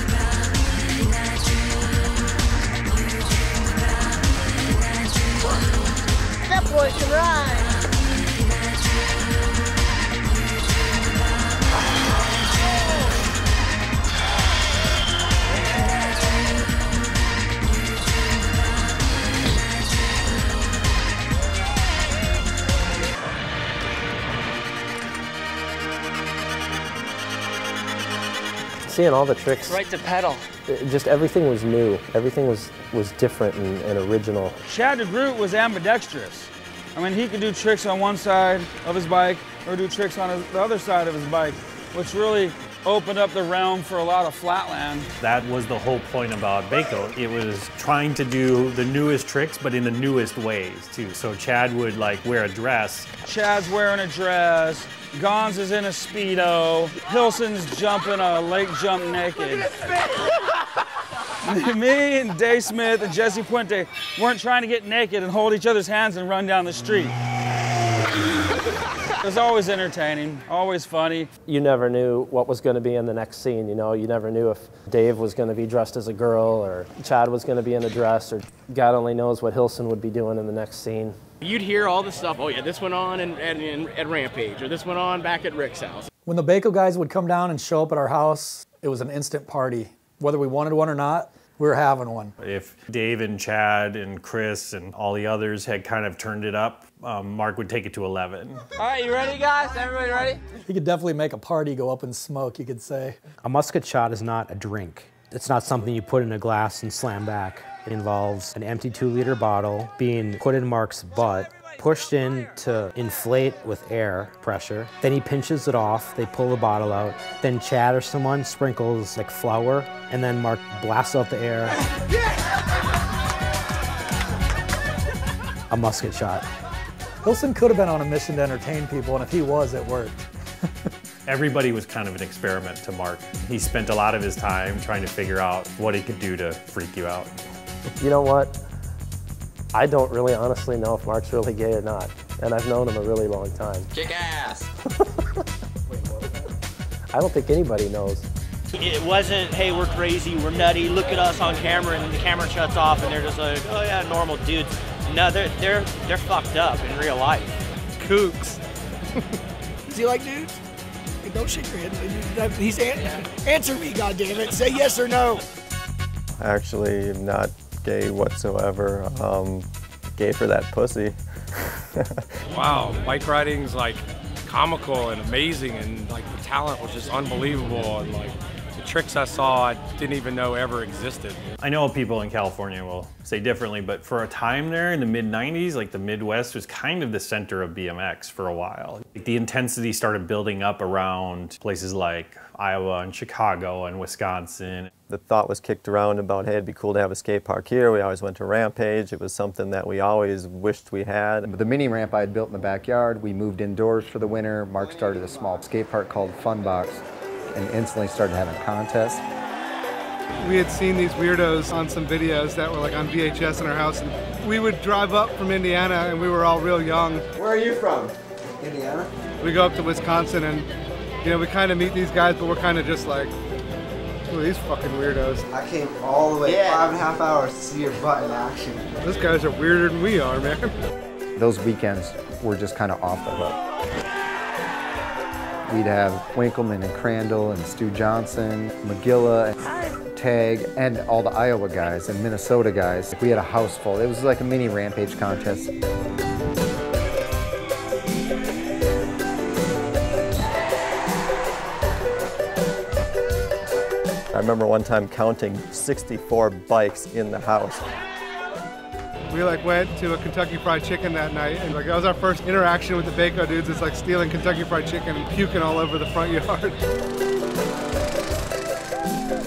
That boy can ride. Seeing all the tricks, Right to pedal. just everything was new. Everything was different and original. Chad DeGroot was ambidextrous. I mean, he could do tricks on one side of his bike or do tricks on the other side of his bike, which really opened up the realm for a lot of flatland. That was the whole point about Baco. It was trying to do the newest tricks, but in the newest ways too. So Chad would like wear a dress. Chad's wearing a dress. Gons is in a Speedo. Hilson's jumping a lake jump naked. Me and Dave Smith and Jesse Puente weren't trying to get naked and hold each other's hands and run down the street. It was always entertaining, always funny. You never knew what was going to be in the next scene, you know? You never knew if Dave was going to be dressed as a girl or Chad was going to be in a dress, or God only knows what Hilson would be doing in the next scene. You'd hear all the stuff, oh yeah, this went on at Rampage, or this went on back at Rick's house. When the Baco guys would come down and show up at our house, it was an instant party. Whether we wanted one or not, we were having one. If Dave and Chad and Chris and all the others had kind of turned it up, Mark would take it to 11. All right, you ready, guys? Everybody ready? He could definitely make a party go up in smoke, you could say. A musket shot is not a drink. It's not something you put in a glass and slam back. It involves an empty 2-liter bottle being put in Mark's butt, pushed in to inflate with air pressure. Then he pinches it off, they pull the bottle out. Then Chad or someone sprinkles like flour, and then Mark blasts out the air. A musket shot. Hilson could have been on a mission to entertain people, and if he was, it worked. Everybody was kind of an experiment to Mark. He spent a lot of his time trying to figure out what he could do to freak you out. You know what? I don't really honestly know if Mark's really gay or not, and I've known him a really long time. Kick ass. I don't think anybody knows. It wasn't, hey, we're crazy, we're nutty, look at us on camera, and the camera shuts off and they're just like, oh yeah, normal dudes. No, they're fucked up in real life. Kooks. Does he like dudes? Hey, don't shake your head. Answer me, goddammit. Say yes or no. Actually, I'm not gay whatsoever. Gay for that pussy. Wow, bike riding's like comical and amazing, and like the talent was just unbelievable, and like the tricks I saw I didn't even know ever existed. I know people in California will say differently, but for a time there in the mid-90s, like the Midwest was kind of the center of BMX for a while. The intensity started building up around places like Iowa and Chicago and Wisconsin. The thought was kicked around about, hey, it'd be cool to have a skate park here. We always went to Rampage. It was something that we always wished we had. The mini ramp I had built in the backyard, we moved indoors for the winter. Mark started a small skate park called Funbox and instantly started having contests. We had seen these weirdos on some videos that were like on VHS in our house, and we would drive up from Indiana, and we were all real young. Where are you from? Indiana? We go up to Wisconsin, and you know, we kind of meet these guys, but we're kind of just like, who are these fucking weirdos? I came all the way 5.5 hours to see your butt in action. Those guys are weirder than we are, man. Those weekends were just kind of off the hook. We'd have Winkleman and Crandall and Stu Johnson, McGilla, and Tag, and all the Iowa guys and Minnesota guys. We had a house full. It was like a mini Rampage contest. I remember one time counting 64 bikes in the house. We like went to a Kentucky Fried Chicken that night, and like that was our first interaction with the Baco dudes. It's like stealing Kentucky Fried Chicken and puking all over the front yard.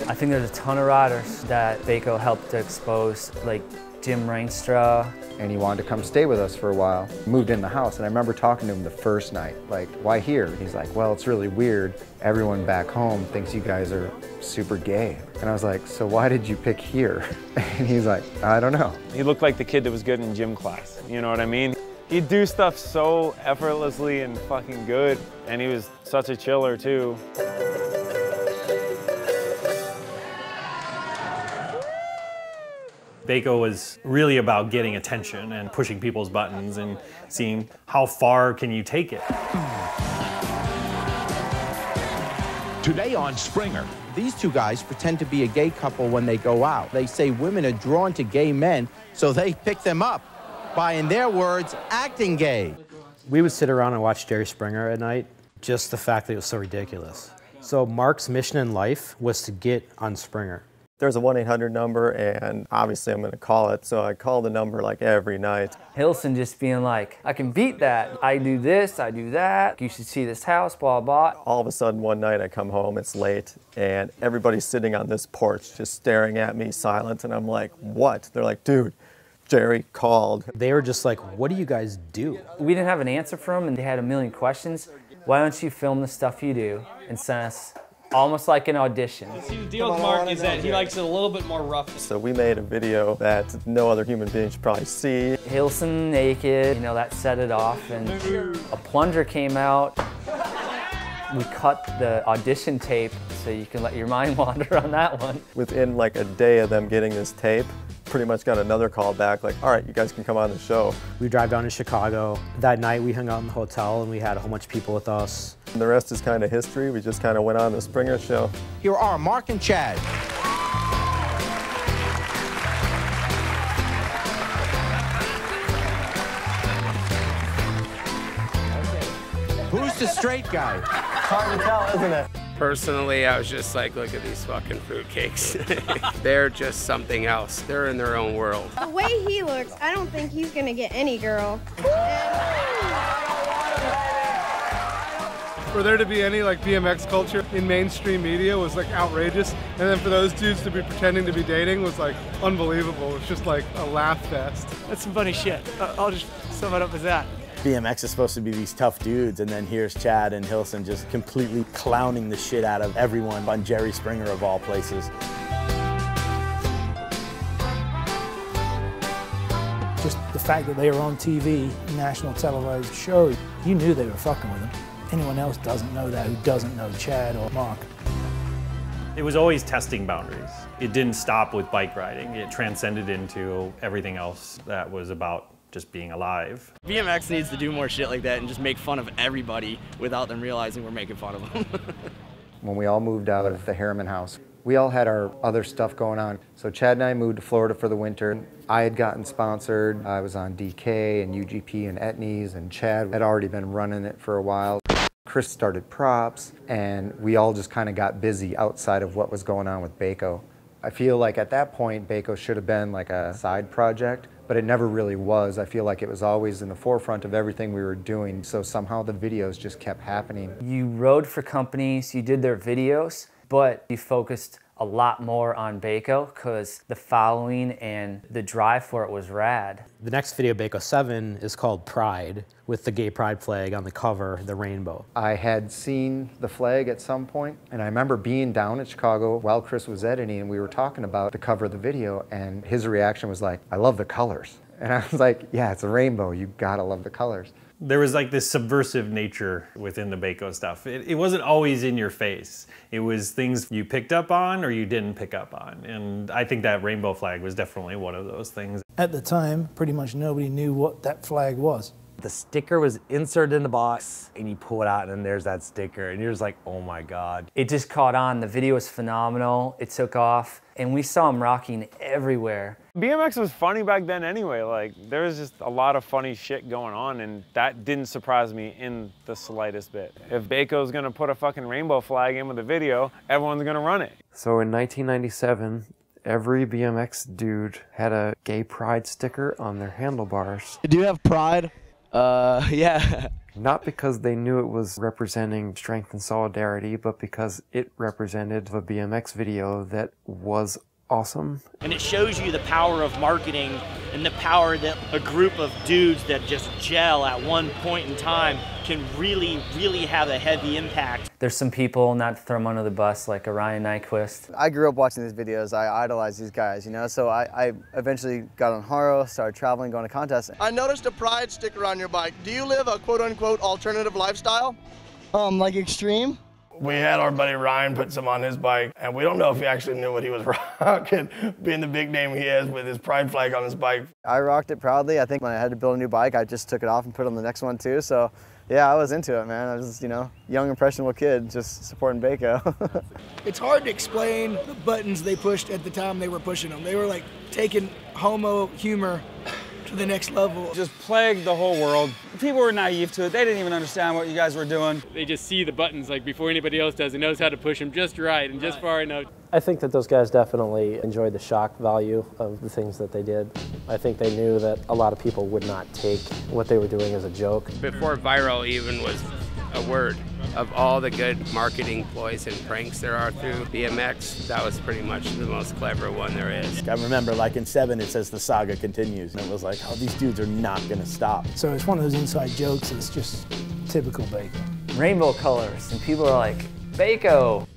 I think there's a ton of riders that Baco helped to expose, like Jim Reinstra. And he wanted to come stay with us for a while. Moved in the house, and I remember talking to him the first night, like, why here? He's like, well, it's really weird. Everyone back home thinks you guys are super gay. And I was like, so why did you pick here? And he's like, I don't know. He looked like the kid that was good in gym class, you know what I mean? He'd do stuff so effortlessly and fucking good, and he was such a chiller too. Baco was really about getting attention and pushing people's buttons and seeing how far can you take it. Today on Springer, these two guys pretend to be a gay couple when they go out. They say women are drawn to gay men, so they pick them up by, in their words, acting gay. We would sit around and watch Jerry Springer at night, just the fact that it was so ridiculous. So Mark's mission in life was to get on Springer. There's a 1-800 number, and obviously I'm going to call it, so I call the number like every night. Hilson just being like, I can beat that. I do this, I do that. You should see this house, blah, blah. All of a sudden one night I come home, it's late, and everybody's sitting on this porch just staring at me silent, and I'm like, what? They're like, dude, Jerry called. They were just like, what do you guys do? We didn't have an answer for them, and they had a million questions. Why don't you film the stuff you do and send us almost like an audition? See, the deal with Mark is that he likes it a little bit more rough. So we made a video that no other human being should probably see. Hilson naked, you know, that set it off, and a plunger came out. We cut the audition tape so you can let your mind wander on that one. Within like a day of them getting this tape, pretty much got another call back like, all right, you guys can come on the show. We drive down to Chicago. That night we hung out in the hotel and we had a whole bunch of people with us. And the rest is kind of history. We just kind of went on the Springer show. Here are Mark and Chad. Who's the straight guy? Hard to tell, isn't it? Personally, I was just like, look at these fucking fruitcakes. They're just something else. They're in their own world. The way he looks, I don't think he's gonna get any girl. For there to be any like BMX culture in mainstream media was like outrageous, and then for those dudes to be pretending to be dating was like unbelievable. It's just like a laugh fest. That's some funny shit. I'll just sum it up as that. BMX is supposed to be these tough dudes, and then here's Chad and Hilson just completely clowning the shit out of everyone on Jerry Springer of all places. Just the fact that they were on TV, national televised show, you knew they were fucking with him. Anyone else doesn't know that who doesn't know Chad or Mark. It was always testing boundaries. It didn't stop with bike riding. It transcended into everything else that was about just being alive. BMX needs to do more shit like that and just make fun of everybody without them realizing we're making fun of them. When we all moved out of the Harriman house, we all had our other stuff going on. So Chad and I moved to Florida for the winter. I had gotten sponsored. I was on DK and UGP and Etnies, and Chad had already been running it for a while. Chris started props, and we all just kind of got busy outside of what was going on with Baco. I feel like at that point, Baco should have been like a side project, but it never really was. I feel like it was always in the forefront of everything we were doing, so somehow the videos just kept happening. You rode for companies, you did their videos, but you focused a lot more on Baco because the following and the drive for it was rad. The next video, Baco 7, is called Pride, with the gay pride flag on the cover, the rainbow. I had seen the flag at some point, and I remember being down in Chicago while Chris was editing, and we were talking about the cover of the video, and his reaction was like, I love the colors. And I was like, yeah, it's a rainbow, you gotta love the colors. There was like this subversive nature within the Baco stuff. It wasn't always in your face. It was things you picked up on or you didn't pick up on. And I think that rainbow flag was definitely one of those things. At the time, pretty much nobody knew what that flag was. The sticker was inserted in the box, and you pull it out, and then there's that sticker, and you're just like, oh my God. It just caught on. The video was phenomenal. It took off, and we saw him rocking everywhere. BMX was funny back then anyway. Like, there was just a lot of funny shit going on, and that didn't surprise me in the slightest bit. If Baco's gonna put a fucking rainbow flag in with a video, everyone's gonna run it. So in 1997, every BMX dude had a gay pride sticker on their handlebars. Do you have pride? Yeah. Not because they knew it was representing strength and solidarity, but because it represented a BMX video that was awesome. And it shows you the power of marketing and the power that a group of dudes that just gel at one point in time can really, really have a heavy impact. There's some people, not to throw them under the bus, like Ryan Nyquist. I grew up watching these videos. I idolized these guys, you know, so I eventually got on Haro, started traveling, going to contests. I noticed a pride sticker on your bike. Do you live a quote-unquote alternative lifestyle? Like extreme? We had our buddy Ryan put some on his bike, and we don't know if he actually knew what he was rocking, being the big name he is with his pride flag on his bike. I rocked it proudly. I think when I had to build a new bike, I just took it off and put it on the next one too. So yeah, I was into it, man. I was, you know, young, impressionable kid just supporting Baco. It's hard to explain the buttons they pushed at the time they were pushing them. They were like taking homo humor to the next level. Just plagued the whole world. People were naive to it. They didn't even understand what you guys were doing. They just see the buttons like before anybody else does and knows how to push them just right and just far enough. I think that those guys definitely enjoyed the shock value of the things that they did. I think they knew that a lot of people would not take what they were doing as a joke. Before viral even was a word, of all the good marketing ploys and pranks there are through BMX, that was pretty much the most clever one there is. I remember like in 7 it says the saga continues, and it was like, oh, these dudes are not gonna stop. So it's one of those inside jokes that's just typical Baco. Rainbow colors, and people are like, Baco.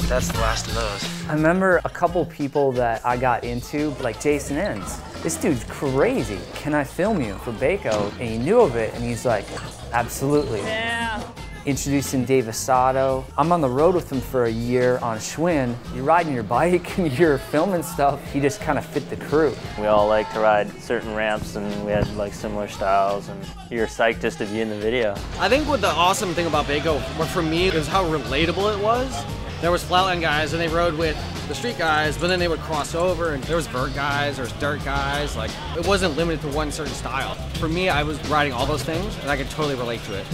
That's the last of those. I remember a couple people that I got into, like Jason Enns. This dude's crazy. Can I film you for Baco? And he knew of it, and he's like, absolutely. Yeah. Introducing Dave Asado. I'm on the road with him for a year on Schwinn. You're riding your bike and you're filming stuff. He just kind of fit the crew. We all like to ride certain ramps, and we had like similar styles, and you're psyched just to be in the video. I think what the awesome thing about Baco, for me, is how relatable it was. There was flatland guys and they rode with the street guys, but then they would cross over, and there was vert guys, there was dirt guys. Like, it wasn't limited to one certain style. For me, I was riding all those things and I could totally relate to it.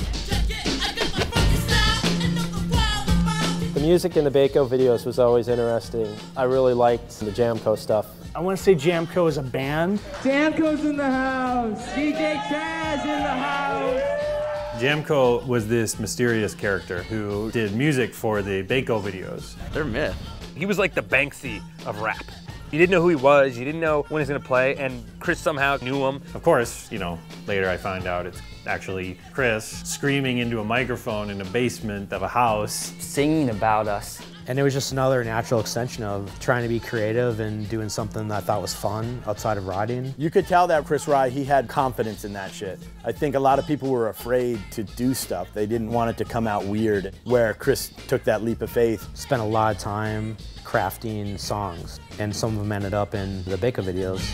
The music in the Baco videos was always interesting. I really liked the Jamco stuff. I want to say Jamco is a band. Jamco's in the house! DJ Chaz in the house! Jamco was this mysterious character who did music for the Baco videos. They're myth. He was like the Banksy of rap. You didn't know who he was, you didn't know when he was gonna play, and Chris somehow knew him. Of course, you know, later I find out it's actually Chris screaming into a microphone in a basement of a house. Singing about us. And it was just another natural extension of trying to be creative and doing something that I thought was fun outside of riding. You could tell that Chris Rye, he had confidence in that shit. I think a lot of people were afraid to do stuff. They didn't want it to come out weird, where Chris took that leap of faith. Spent a lot of time crafting songs, and some of them ended up in the Baco videos.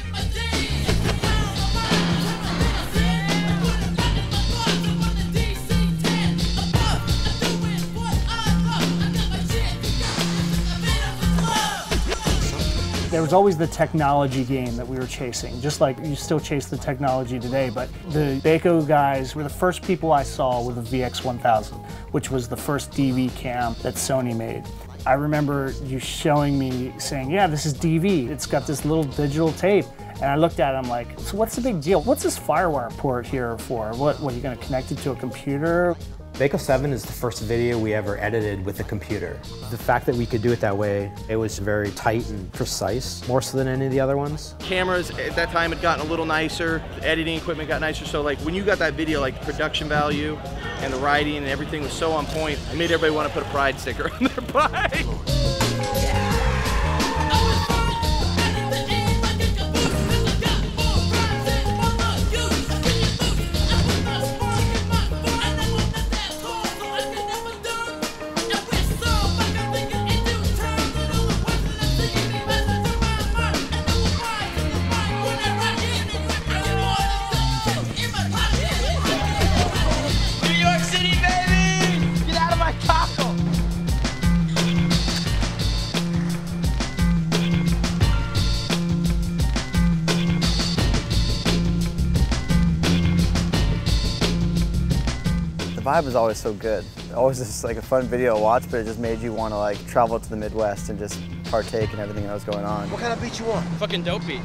There was always the technology game that we were chasing, just like you still chase the technology today, but the Baco guys were the first people I saw with the VX1000, which was the first DV cam that Sony made. I remember you showing me saying, yeah, this is DV. It's got this little digital tape. And I looked at it, I'm like, so what's the big deal? What's this FireWire port here for? What are you gonna connect it to a computer? Baco 7 is the first video we ever edited with a computer. The fact that we could do it that way, it was very tight and precise, more so than any of the other ones. Cameras at that time had gotten a little nicer, the editing equipment got nicer, so like when you got that video, like the production value and the writing and everything was so on point, it made everybody want to put a pride sticker on their bike. The vibe was always so good. Always just like a fun video to watch, but it just made you want to like travel to the Midwest and just partake in everything that was going on. What kind of beat you want? Fucking dope beat.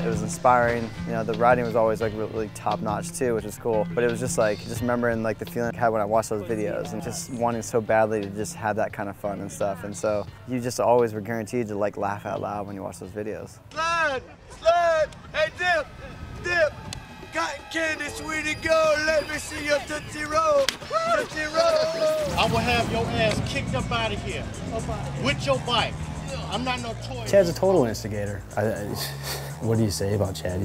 It was inspiring. You know, the riding was always like really top notch too, which was cool. But it was just like, just remembering like the feeling I had when I watched those videos and just wanting so badly to just have that kind of fun and stuff. And so you just always were guaranteed to like laugh out loud when you watch those videos. Slide, slide, hey Dip, Dip. Cotton candy, sweetie, go. Let me see your Tootsie Roll. Tootsie Roll. I will have your ass kicked up out of here with your bike. I'm not no toy. Chad's a total instigator. What do you say about Chad?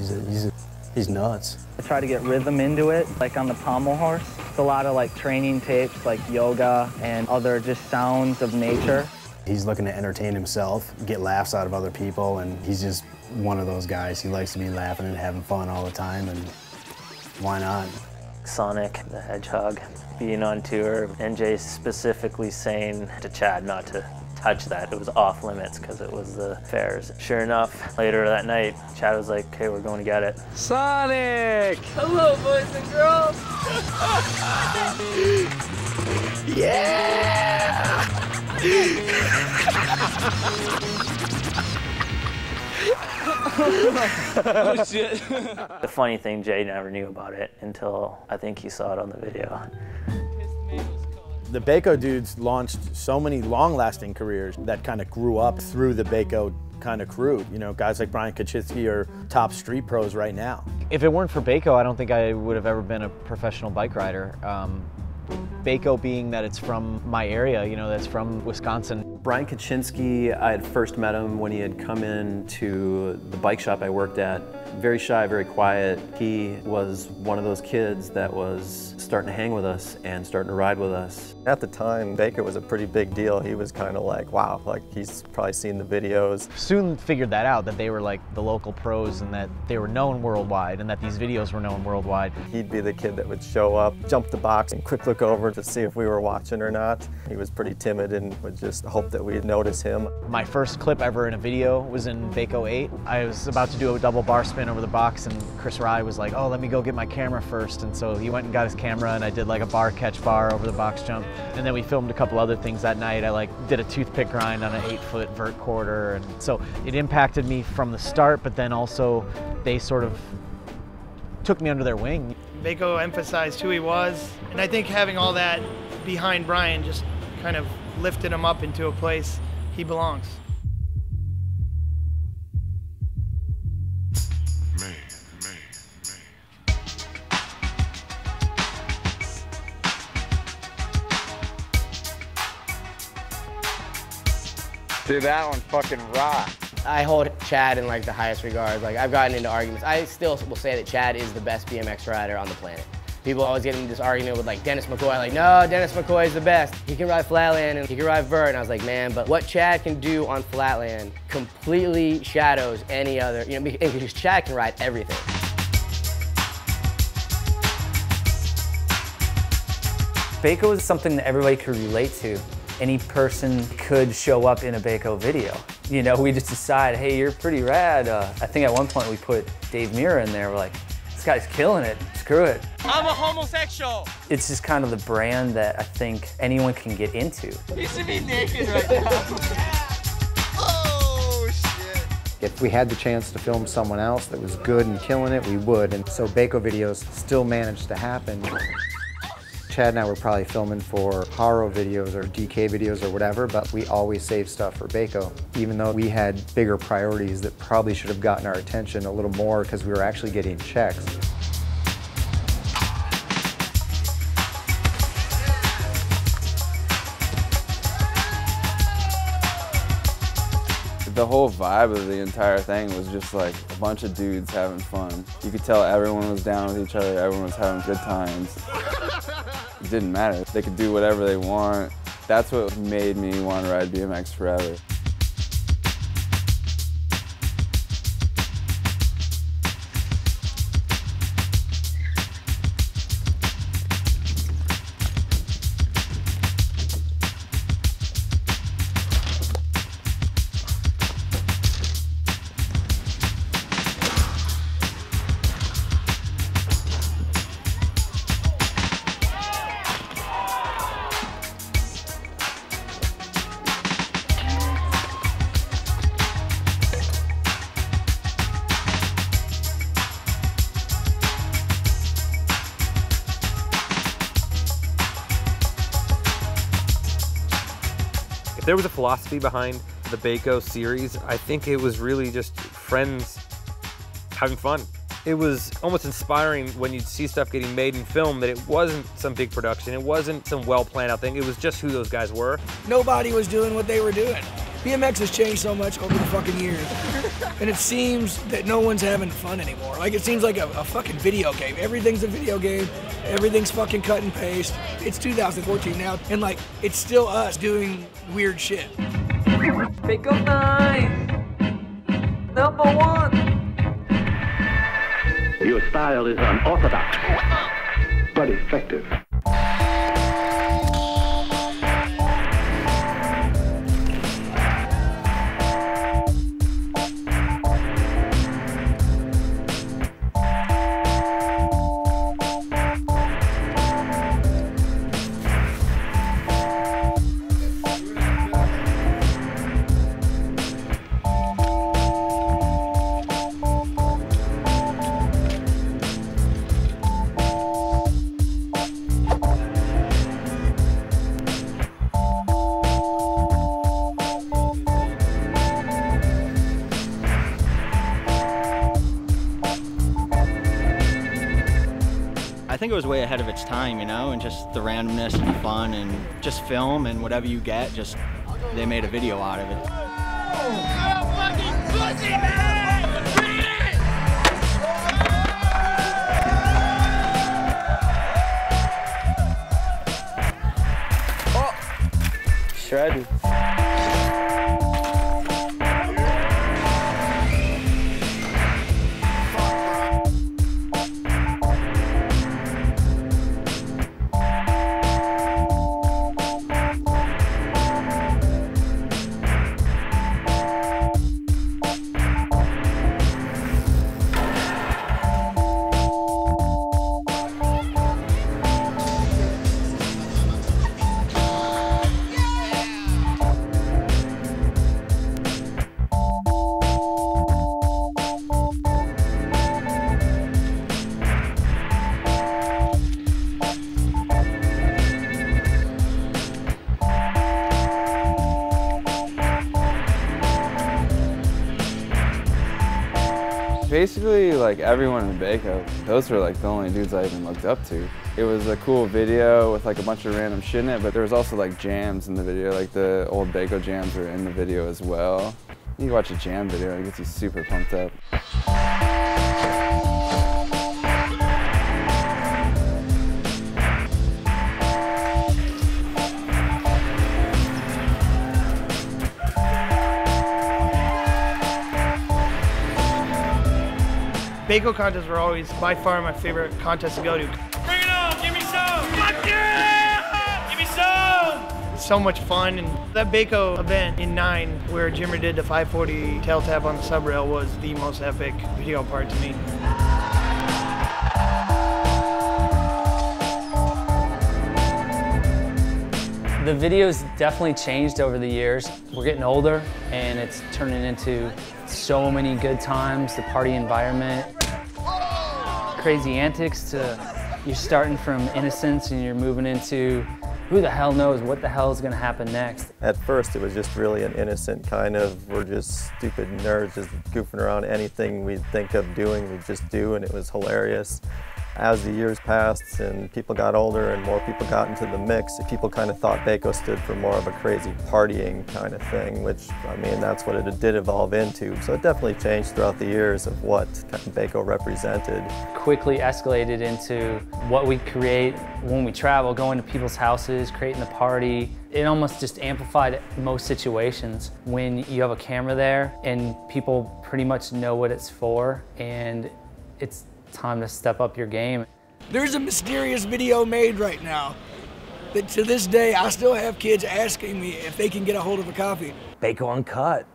He's nuts. I try to get rhythm into it, like on the pommel horse. It's a lot of like training tapes, like yoga and other just sounds of nature. He's looking to entertain himself, get laughs out of other people, and he's just one of those guys. He likes to be laughing and having fun all the time, and why not? Sonic the Hedgehog being on tour, NJ specifically saying to Chad not to touch that. It was off limits because it was the fairs. Sure enough, later that night, Chad was like, okay, we're going to get it. Sonic! Hello, boys and girls! Yeah! Oh shit. The funny thing, Jay never knew about it until I think he saw it on the video. The Baco dudes launched so many long-lasting careers that kind of grew up through the Baco kind of crew. You know, guys like Brian Kaczynski are top street pros right now. If it weren't for Baco, I don't think I would have ever been a professional bike rider. Baco being that it's from my area, you know, that's from Wisconsin. Brian Kaczynski, I had first met him when he had come in to the bike shop I worked at. Very shy, very quiet. He was one of those kids that was starting to hang with us and starting to ride with us. At the time, Baco was a pretty big deal. He was kind of like, wow, like he's probably seen the videos. Soon figured that out, that they were like the local pros and that they were known worldwide and that these videos were known worldwide. He'd be the kid that would show up, jump the box and quick look over to see if we were watching or not. He was pretty timid and would just hope that we'd notice him. My first clip ever in a video was in Baco 8. I was about to do a double bar spin over the box and Chris Rye was like, oh, let me go get my camera first. And so he went and got his camera and I did like a bar catch bar over the box jump. And then we filmed a couple other things that night. I like did a toothpick grind on an 8-foot vert quarter. And so it impacted me from the start, but then also they sort of took me under their wing. Baco emphasized who he was, and I think having all that behind Brian just kind of lifted him up into a place he belongs. Dude, that one fucking rocked. I hold Chad in like the highest regard. Like I've gotten into arguments. I still will say that Chad is the best BMX rider on the planet. People always get into this argument with like Dennis McCoy, like, no, Dennis McCoy is the best. He can ride flatland and he can ride vert. And I was like, man, but what Chad can do on flatland completely shadows any other, you know, because Chad can ride everything. Baco is something that everybody could relate to. Any person could show up in a Baco video. You know, we just decide, hey, you're pretty rad. I think at one point we put Dave Mirra in there. We're like, this guy's killing it. Screw it. I'm a homosexual. It's just kind of the brand that I think anyone can get into. You should be naked right now. Oh, shit. If we had the chance to film someone else that was good and killing it, we would. And so Baco videos still managed to happen. Chad and I were probably filming for Haro videos or DK videos or whatever, but we always saved stuff for Baco, even though we had bigger priorities that probably should have gotten our attention a little more because we were actually getting checks. The whole vibe of the entire thing was just like a bunch of dudes having fun. You could tell everyone was down with each other, everyone was having good times. It didn't matter. They could do whatever they want. That's what made me want to ride BMX forever. If there was a philosophy behind the Baco series, I think it was really just friends having fun. It was almost inspiring when you'd see stuff getting made in film that it wasn't some big production, it wasn't some well planned out thing, it was just who those guys were. Nobody was doing what they were doing. BMX has changed so much over the fucking years, and it seems that no one's having fun anymore. Like, it seems like a fucking video game. Everything's a video game, everything's fucking cut and paste. It's 2014 now, and like, it's still us doing weird shit. Baco 9, #1. Your style is unorthodox, but effective. I think it was way ahead of its time, you know, and just the randomness and the fun and just film and whatever you get, just they made a video out of it. Shredding. Basically, like everyone in Baco, those were like the only dudes I even looked up to. It was a cool video with like a bunch of random shit in it, but there was also like jams in the video, like the old Baco jams were in the video as well. You can watch a jam video, it gets you super pumped up. Baco contests were always by far my favorite contest to go to. Bring it on, give me some! Fuck yeah! Give me some! So much fun, and that Baco event in 9 where Jimmer did the 540 tail tap on the sub rail was the most epic video part to me. The video's definitely changed over the years. We're getting older and it's turning into so many good times, the party environment, crazy antics to you're starting from innocence and you're moving into who the hell knows what the hell is going to happen next. At first it was just really an innocent kind of, we're just stupid nerds just goofing around. Anything we'd think of doing we'd just do, and it was hilarious. As the years passed and people got older and more people got into the mix, people kind of thought Baco stood for more of a crazy partying kind of thing, which, I mean, that's what it did evolve into. So it definitely changed throughout the years of what kind of Baco represented. Quickly escalated into what we create when we travel, going to people's houses, creating the party. It almost just amplified most situations when you have a camera there and people pretty much know what it's for, and it's time to step up your game. There's a mysterious video made right now that to this day I still have kids asking me if they can get a hold of a copy. Baco Uncut.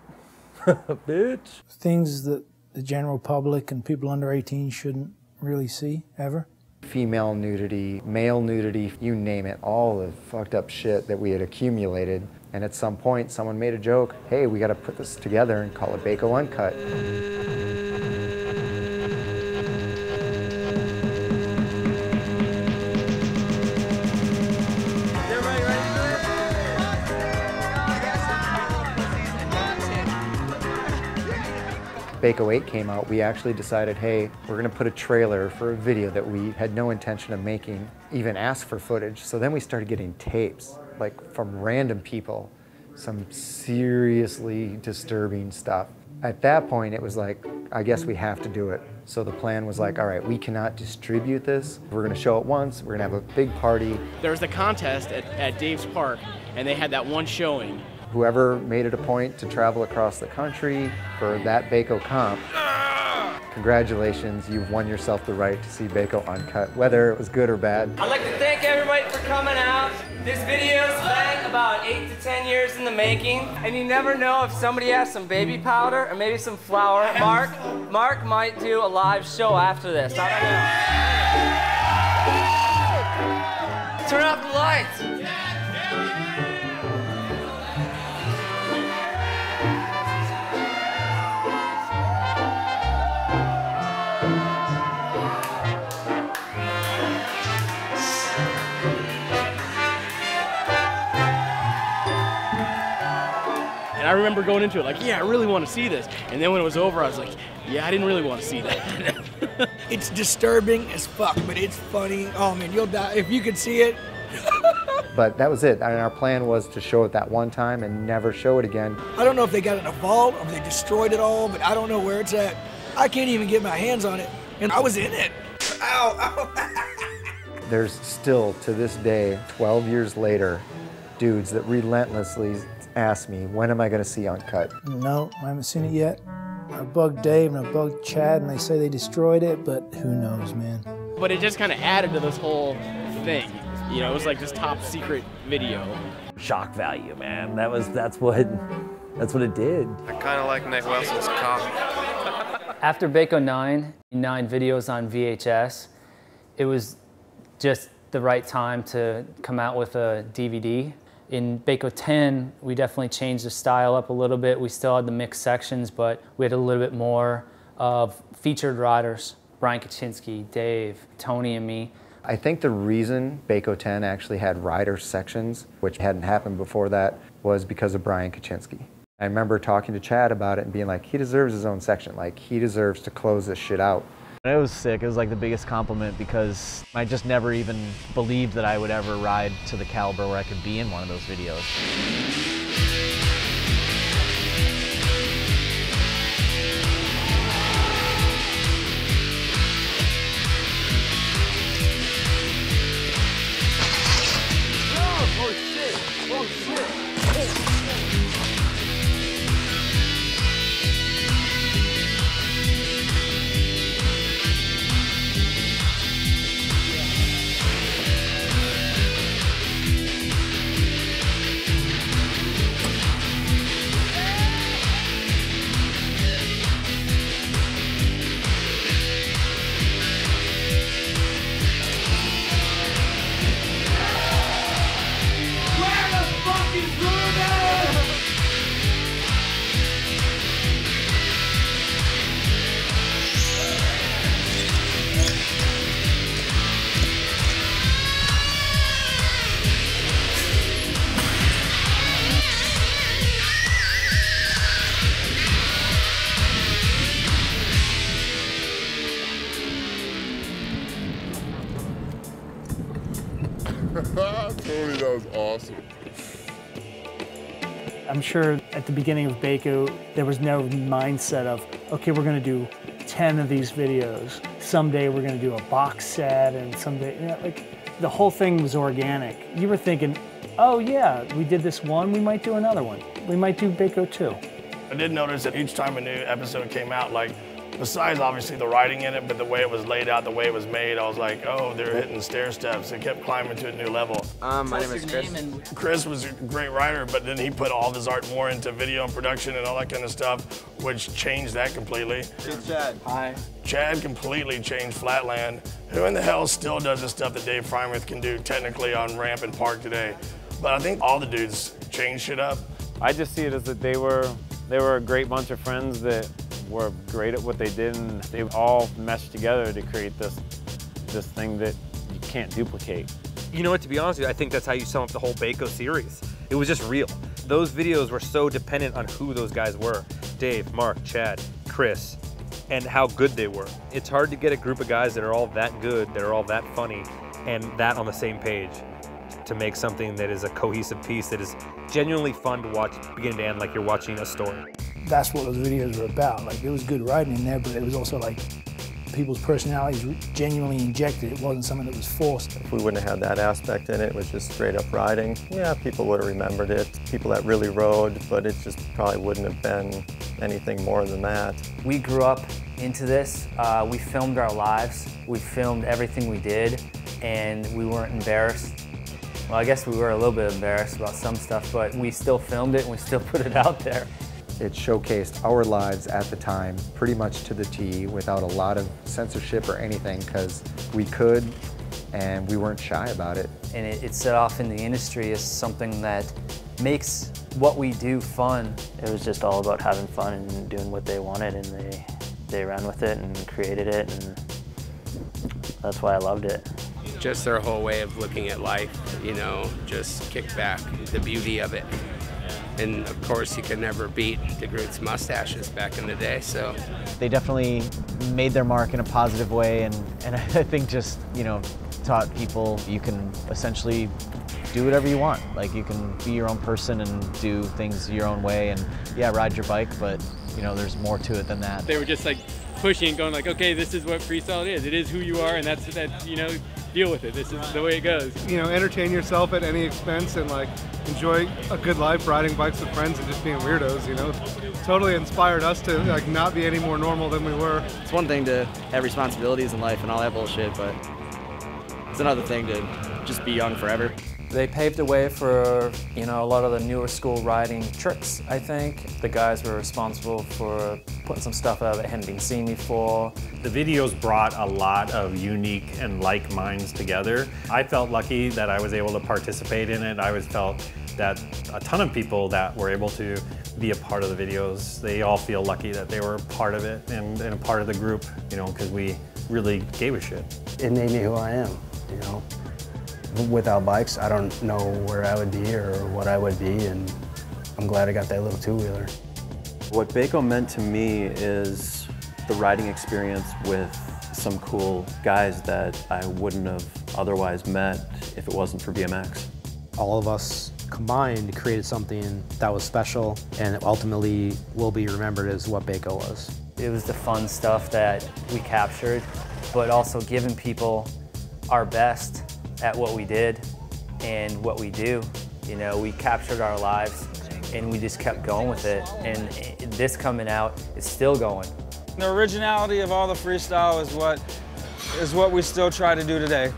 Bitch. Things that the general public and people under 18 shouldn't really see, ever. Female nudity, male nudity, you name it, all the fucked up shit that we had accumulated. And at some point, someone made a joke, hey, we gotta put this together and call it Baco Uncut. Baco 8 came out, we actually decided, hey, we're gonna put a trailer for a video that we had no intention of making, even ask for footage. So then we started getting tapes, like from random people, some seriously disturbing stuff. At that point, it was like, I guess we have to do it. So the plan was like, all right, we cannot distribute this. We're gonna show it once, we're gonna have a big party. There was the contest at Dave's Park, and they had that one showing. Whoever made it a point to travel across the country for that Baco comp, congratulations, you've won yourself the right to see Baco Uncut, whether it was good or bad. I'd like to thank everybody for coming out. This video's been about 8 to 10 years in the making, and you never know if somebody has some baby powder or maybe some flour. Mark might do a live show after this. I don't know. Turn off the lights. I remember going into it like, yeah, I really want to see this. And then when it was over, I was like, yeah, I didn't really want to see that. It's disturbing as fuck, but it's funny. Oh man, you'll die if you could see it. But that was it. I mean, our plan was to show it that one time and never show it again. I don't know if they got it in a vault or if they destroyed it all, but I don't know where it's at. I can't even get my hands on it, and I was in it. Ow, ow. There's still, to this day, 12 years later, dudes that relentlessly ask me, when am I going to see Uncut? No, I haven't seen it yet. I bugged Dave and I bugged Chad, and they say they destroyed it, but who knows, man. But it just kind of added to this whole thing. You know, it was like this top secret video. Shock value, man. That's what it did. I kind of like Nick Wilson's cock. After Baco 9 videos on VHS, it was just the right time to come out with a DVD. In Baco 10, we definitely changed the style up a little bit. We still had the mixed sections, but we had a little bit more of featured riders. Brian Kaczynski, Dave, Tony, and me. I think the reason Baco 10 actually had rider sections, which hadn't happened before that, was because of Brian Kaczynski. I remember talking to Chad about it and being like, he deserves his own section. Like, he deserves to close this shit out. It was sick. It was like the biggest compliment because I just never even believed that I would ever ride to the caliber where I could be in one of those videos. Oh shit! Oh shit! Tony, that was awesome. I'm sure at the beginning of Baco, there was no mindset of, okay, we're gonna do 10 of these videos. Someday we're gonna do a box set, and someday, you know, like, the whole thing was organic. You were thinking, oh yeah, we did this one, we might do another one. We might do Baco 2. I did notice that each time a new episode came out, like, besides obviously the writing in it, but the way it was laid out, the way it was made, I was like, oh, they're hitting stair steps. They kept climbing to a new level. My name is Chris. Chris was a great writer, but then he put all of his art more into video and production and all that kind of stuff, which changed that completely. Hey, Chad. Hi. Chad completely changed Flatland. Who in the hell still does the stuff that Dave Frymouth can do technically on Ramp and Park today? But I think all the dudes changed shit up. I just see it as that they were a great bunch of friends that were great at what they did, and they all meshed together to create this thing that you can't duplicate. You know what, to be honest with you, I think that's how you sum up the whole Baco series. It was just real. Those videos were so dependent on who those guys were. Dave, Mark, Chad, Chris and how good they were. It's hard to get a group of guys that are all that good, that are all that funny, and that on the same page to make something that is a cohesive piece that is genuinely fun to watch beginning to end, like you're watching a story. That's what those videos were about. Like, there was good writing in there, but it was also like people's personalities genuinely injected. It wasn't something that was forced. If we wouldn't have had that aspect in it, with just straight up riding, yeah, people would have remembered it. People that really rode, but it just probably wouldn't have been anything more than that. We grew up into this. We filmed our lives. We filmed everything we did, and we weren't embarrassed. Well, I guess we were a little bit embarrassed about some stuff, but we still filmed it and we still put it out there. It showcased our lives at the time pretty much to the T without a lot of censorship or anything, because we could and we weren't shy about it. And it set off in the industry as something that makes what we do fun. It was just all about having fun and doing what they wanted, and they ran with it and created it, and that's why I loved it. Just their whole way of looking at life, you know, just kick back, the beauty of it. And of course, you could never beat DeGroote's mustaches back in the day, so. They definitely made their mark in a positive way, and I think just, you know, taught people you can essentially do whatever you want. Like, you can be your own person and do things your own way, and yeah, ride your bike, but you know, there's more to it than that. They were just like pushing, going like, okay, this is what freestyle is. It is who you are, and that's you know, deal with it. This is the way it goes. You know, entertain yourself at any expense and like enjoy a good life riding bikes with friends and just being weirdos, you know. Totally inspired us to like not be any more normal than we were. It's one thing to have responsibilities in life and all that bullshit, but it's another thing to just be young forever. They paved the way for, you know, a lot of the newer school riding tricks, I think. The guys were responsible for putting some stuff out that hadn't been seen before. The videos brought a lot of unique and like minds together. I felt lucky that I was able to participate in it. I felt that a ton of people that were able to be a part of the videos, they all feel lucky that they were part of it and a part of the group, you know, because we really gave a shit. It made me who I am, you know. Without bikes, I don't know where I would be or what I would be, and I'm glad I got that little two-wheeler. What Baco meant to me is the riding experience with some cool guys that I wouldn't have otherwise met if it wasn't for BMX. All of us combined created something that was special and ultimately will be remembered as what Baco was. It was the fun stuff that we captured, but also giving people our best at what we did and what we do. You know, we captured our lives and we just kept going with it. And this coming out is still going. The originality of all the freestyle is what we still try to do today.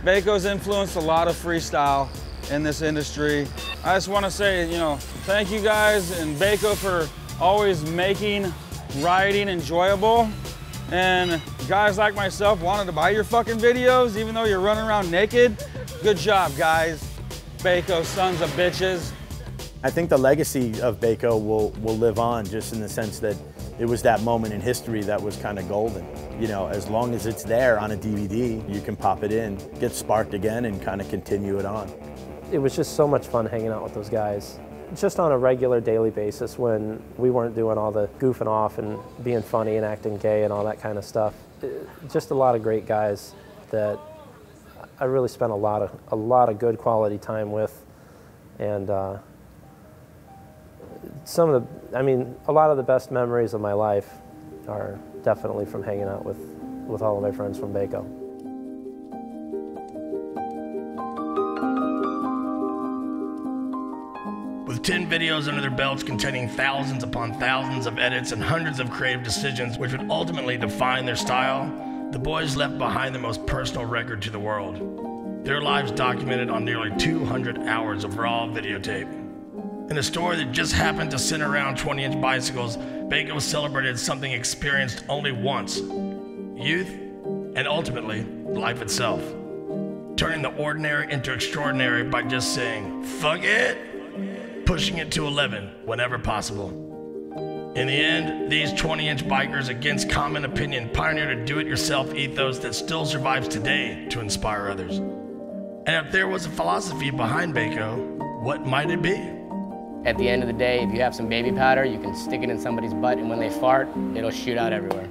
Baco's influenced a lot of freestyle in this industry. I just want to say, you know, thank you guys and Baco for always making riding enjoyable. And guys like myself wanted to buy your fucking videos even though you're running around naked. Good job, guys. Baco, sons of bitches. I think the legacy of Baco will live on, just in the sense that it was that moment in history that was kind of golden. You know, as long as it's there on a DVD, you can pop it in, get sparked again, and kind of continue it on. It was just so much fun hanging out with those guys. Just on a regular daily basis when we weren't doing all the goofing off and being funny and acting gay and all that kind of stuff. Just a lot of great guys that I really spent a lot of good quality time with, and a lot of the best memories of my life are definitely from hanging out with all of my friends from Baco. With 10 videos under their belts containing thousands upon thousands of edits and hundreds of creative decisions which would ultimately define their style, the boys left behind the most personal record to the world. Their lives documented on nearly 200 hours of raw videotape. In a story that just happened to center around 20-inch bicycles, Baco celebrated something experienced only once: youth, and ultimately, life itself. Turning the ordinary into extraordinary by just saying, fuck it, pushing it to 11 whenever possible. In the end, these 20-inch bikers against common opinion pioneered a do-it-yourself ethos that still survives today to inspire others. And if there was a philosophy behind Baco, what might it be? At the end of the day, if you have some baby powder, you can stick it in somebody's butt, and when they fart, it'll shoot out everywhere.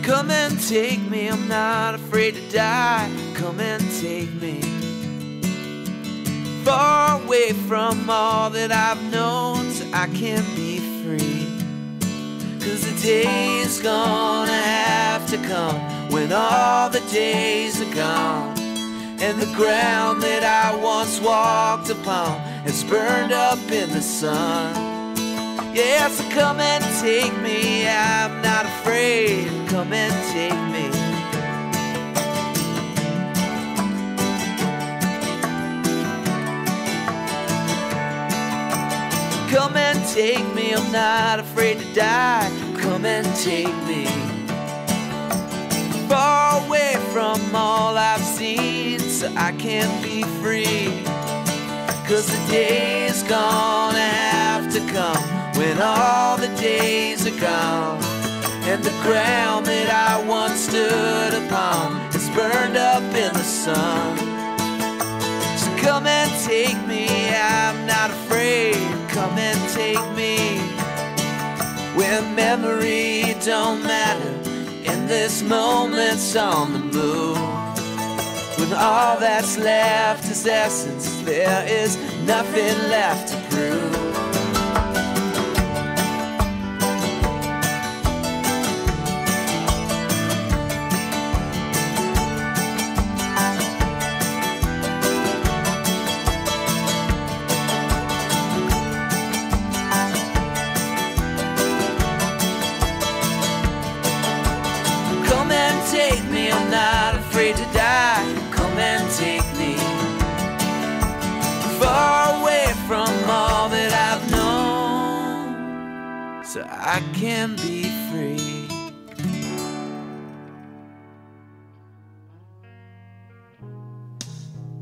Come and take me, I'm not afraid to die. Come and take me far away from all that I've known, so I can be free. 'Cause the day is gonna have to come when all the days are gone, and the ground that I once walked upon is burned up in the sun. Yeah, so come and take me, I'm not afraid. Come and take me. Come and take me, I'm not afraid to die. Come and take me far away from all I've seen, so I can be free. 'Cause the day is gonna have to come when all the days are gone, and the ground that I once stood upon is burned up in the sun. So come and take me, I'm not afraid. Come and take me where memory don't matter, in this moment's on the move. When all that's left is essence, there is nothing left to prove. Take me, I'm not afraid to die. Come and take me far away from all that I've known, so I can be free.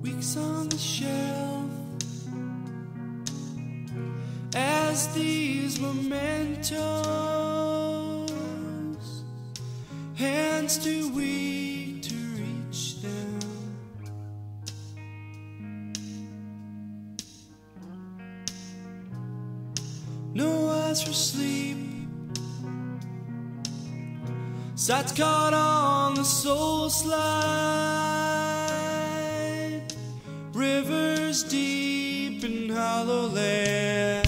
Weeks on the shelf, as these mementos, hands too weak to reach them. No eyes for sleep, sights caught on the soul slide, rivers deep in hollow land.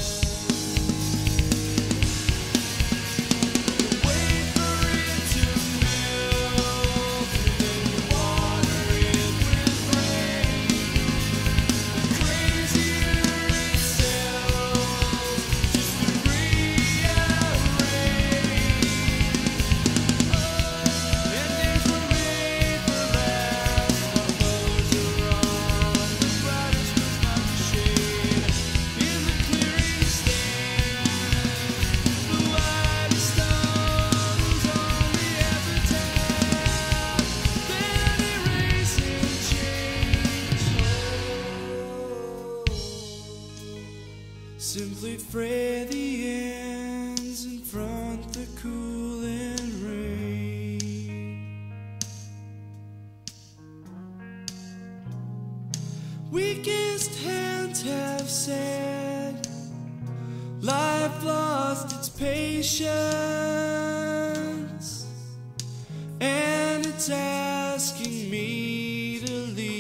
Simply fray the ends and front the cooling rain. Weakest hands have said life lost its patience, and it's asking me to leave.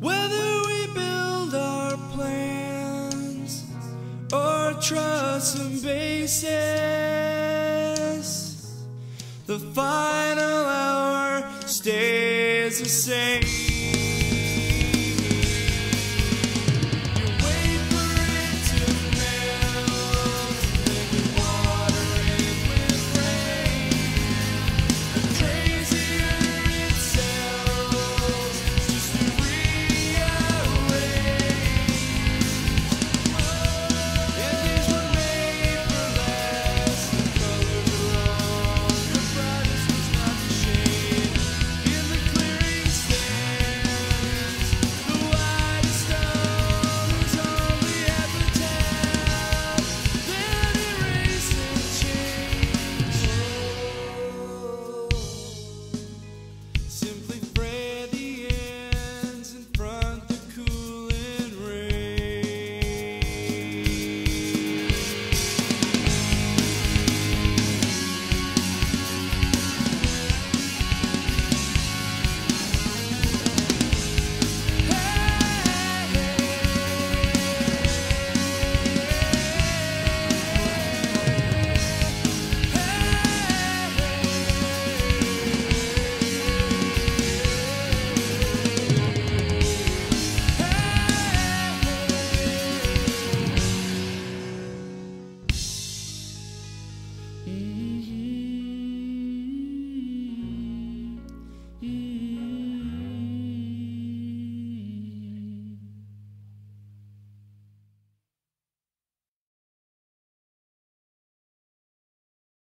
Whether we build our plans or trust some basis, the final hour stays the same.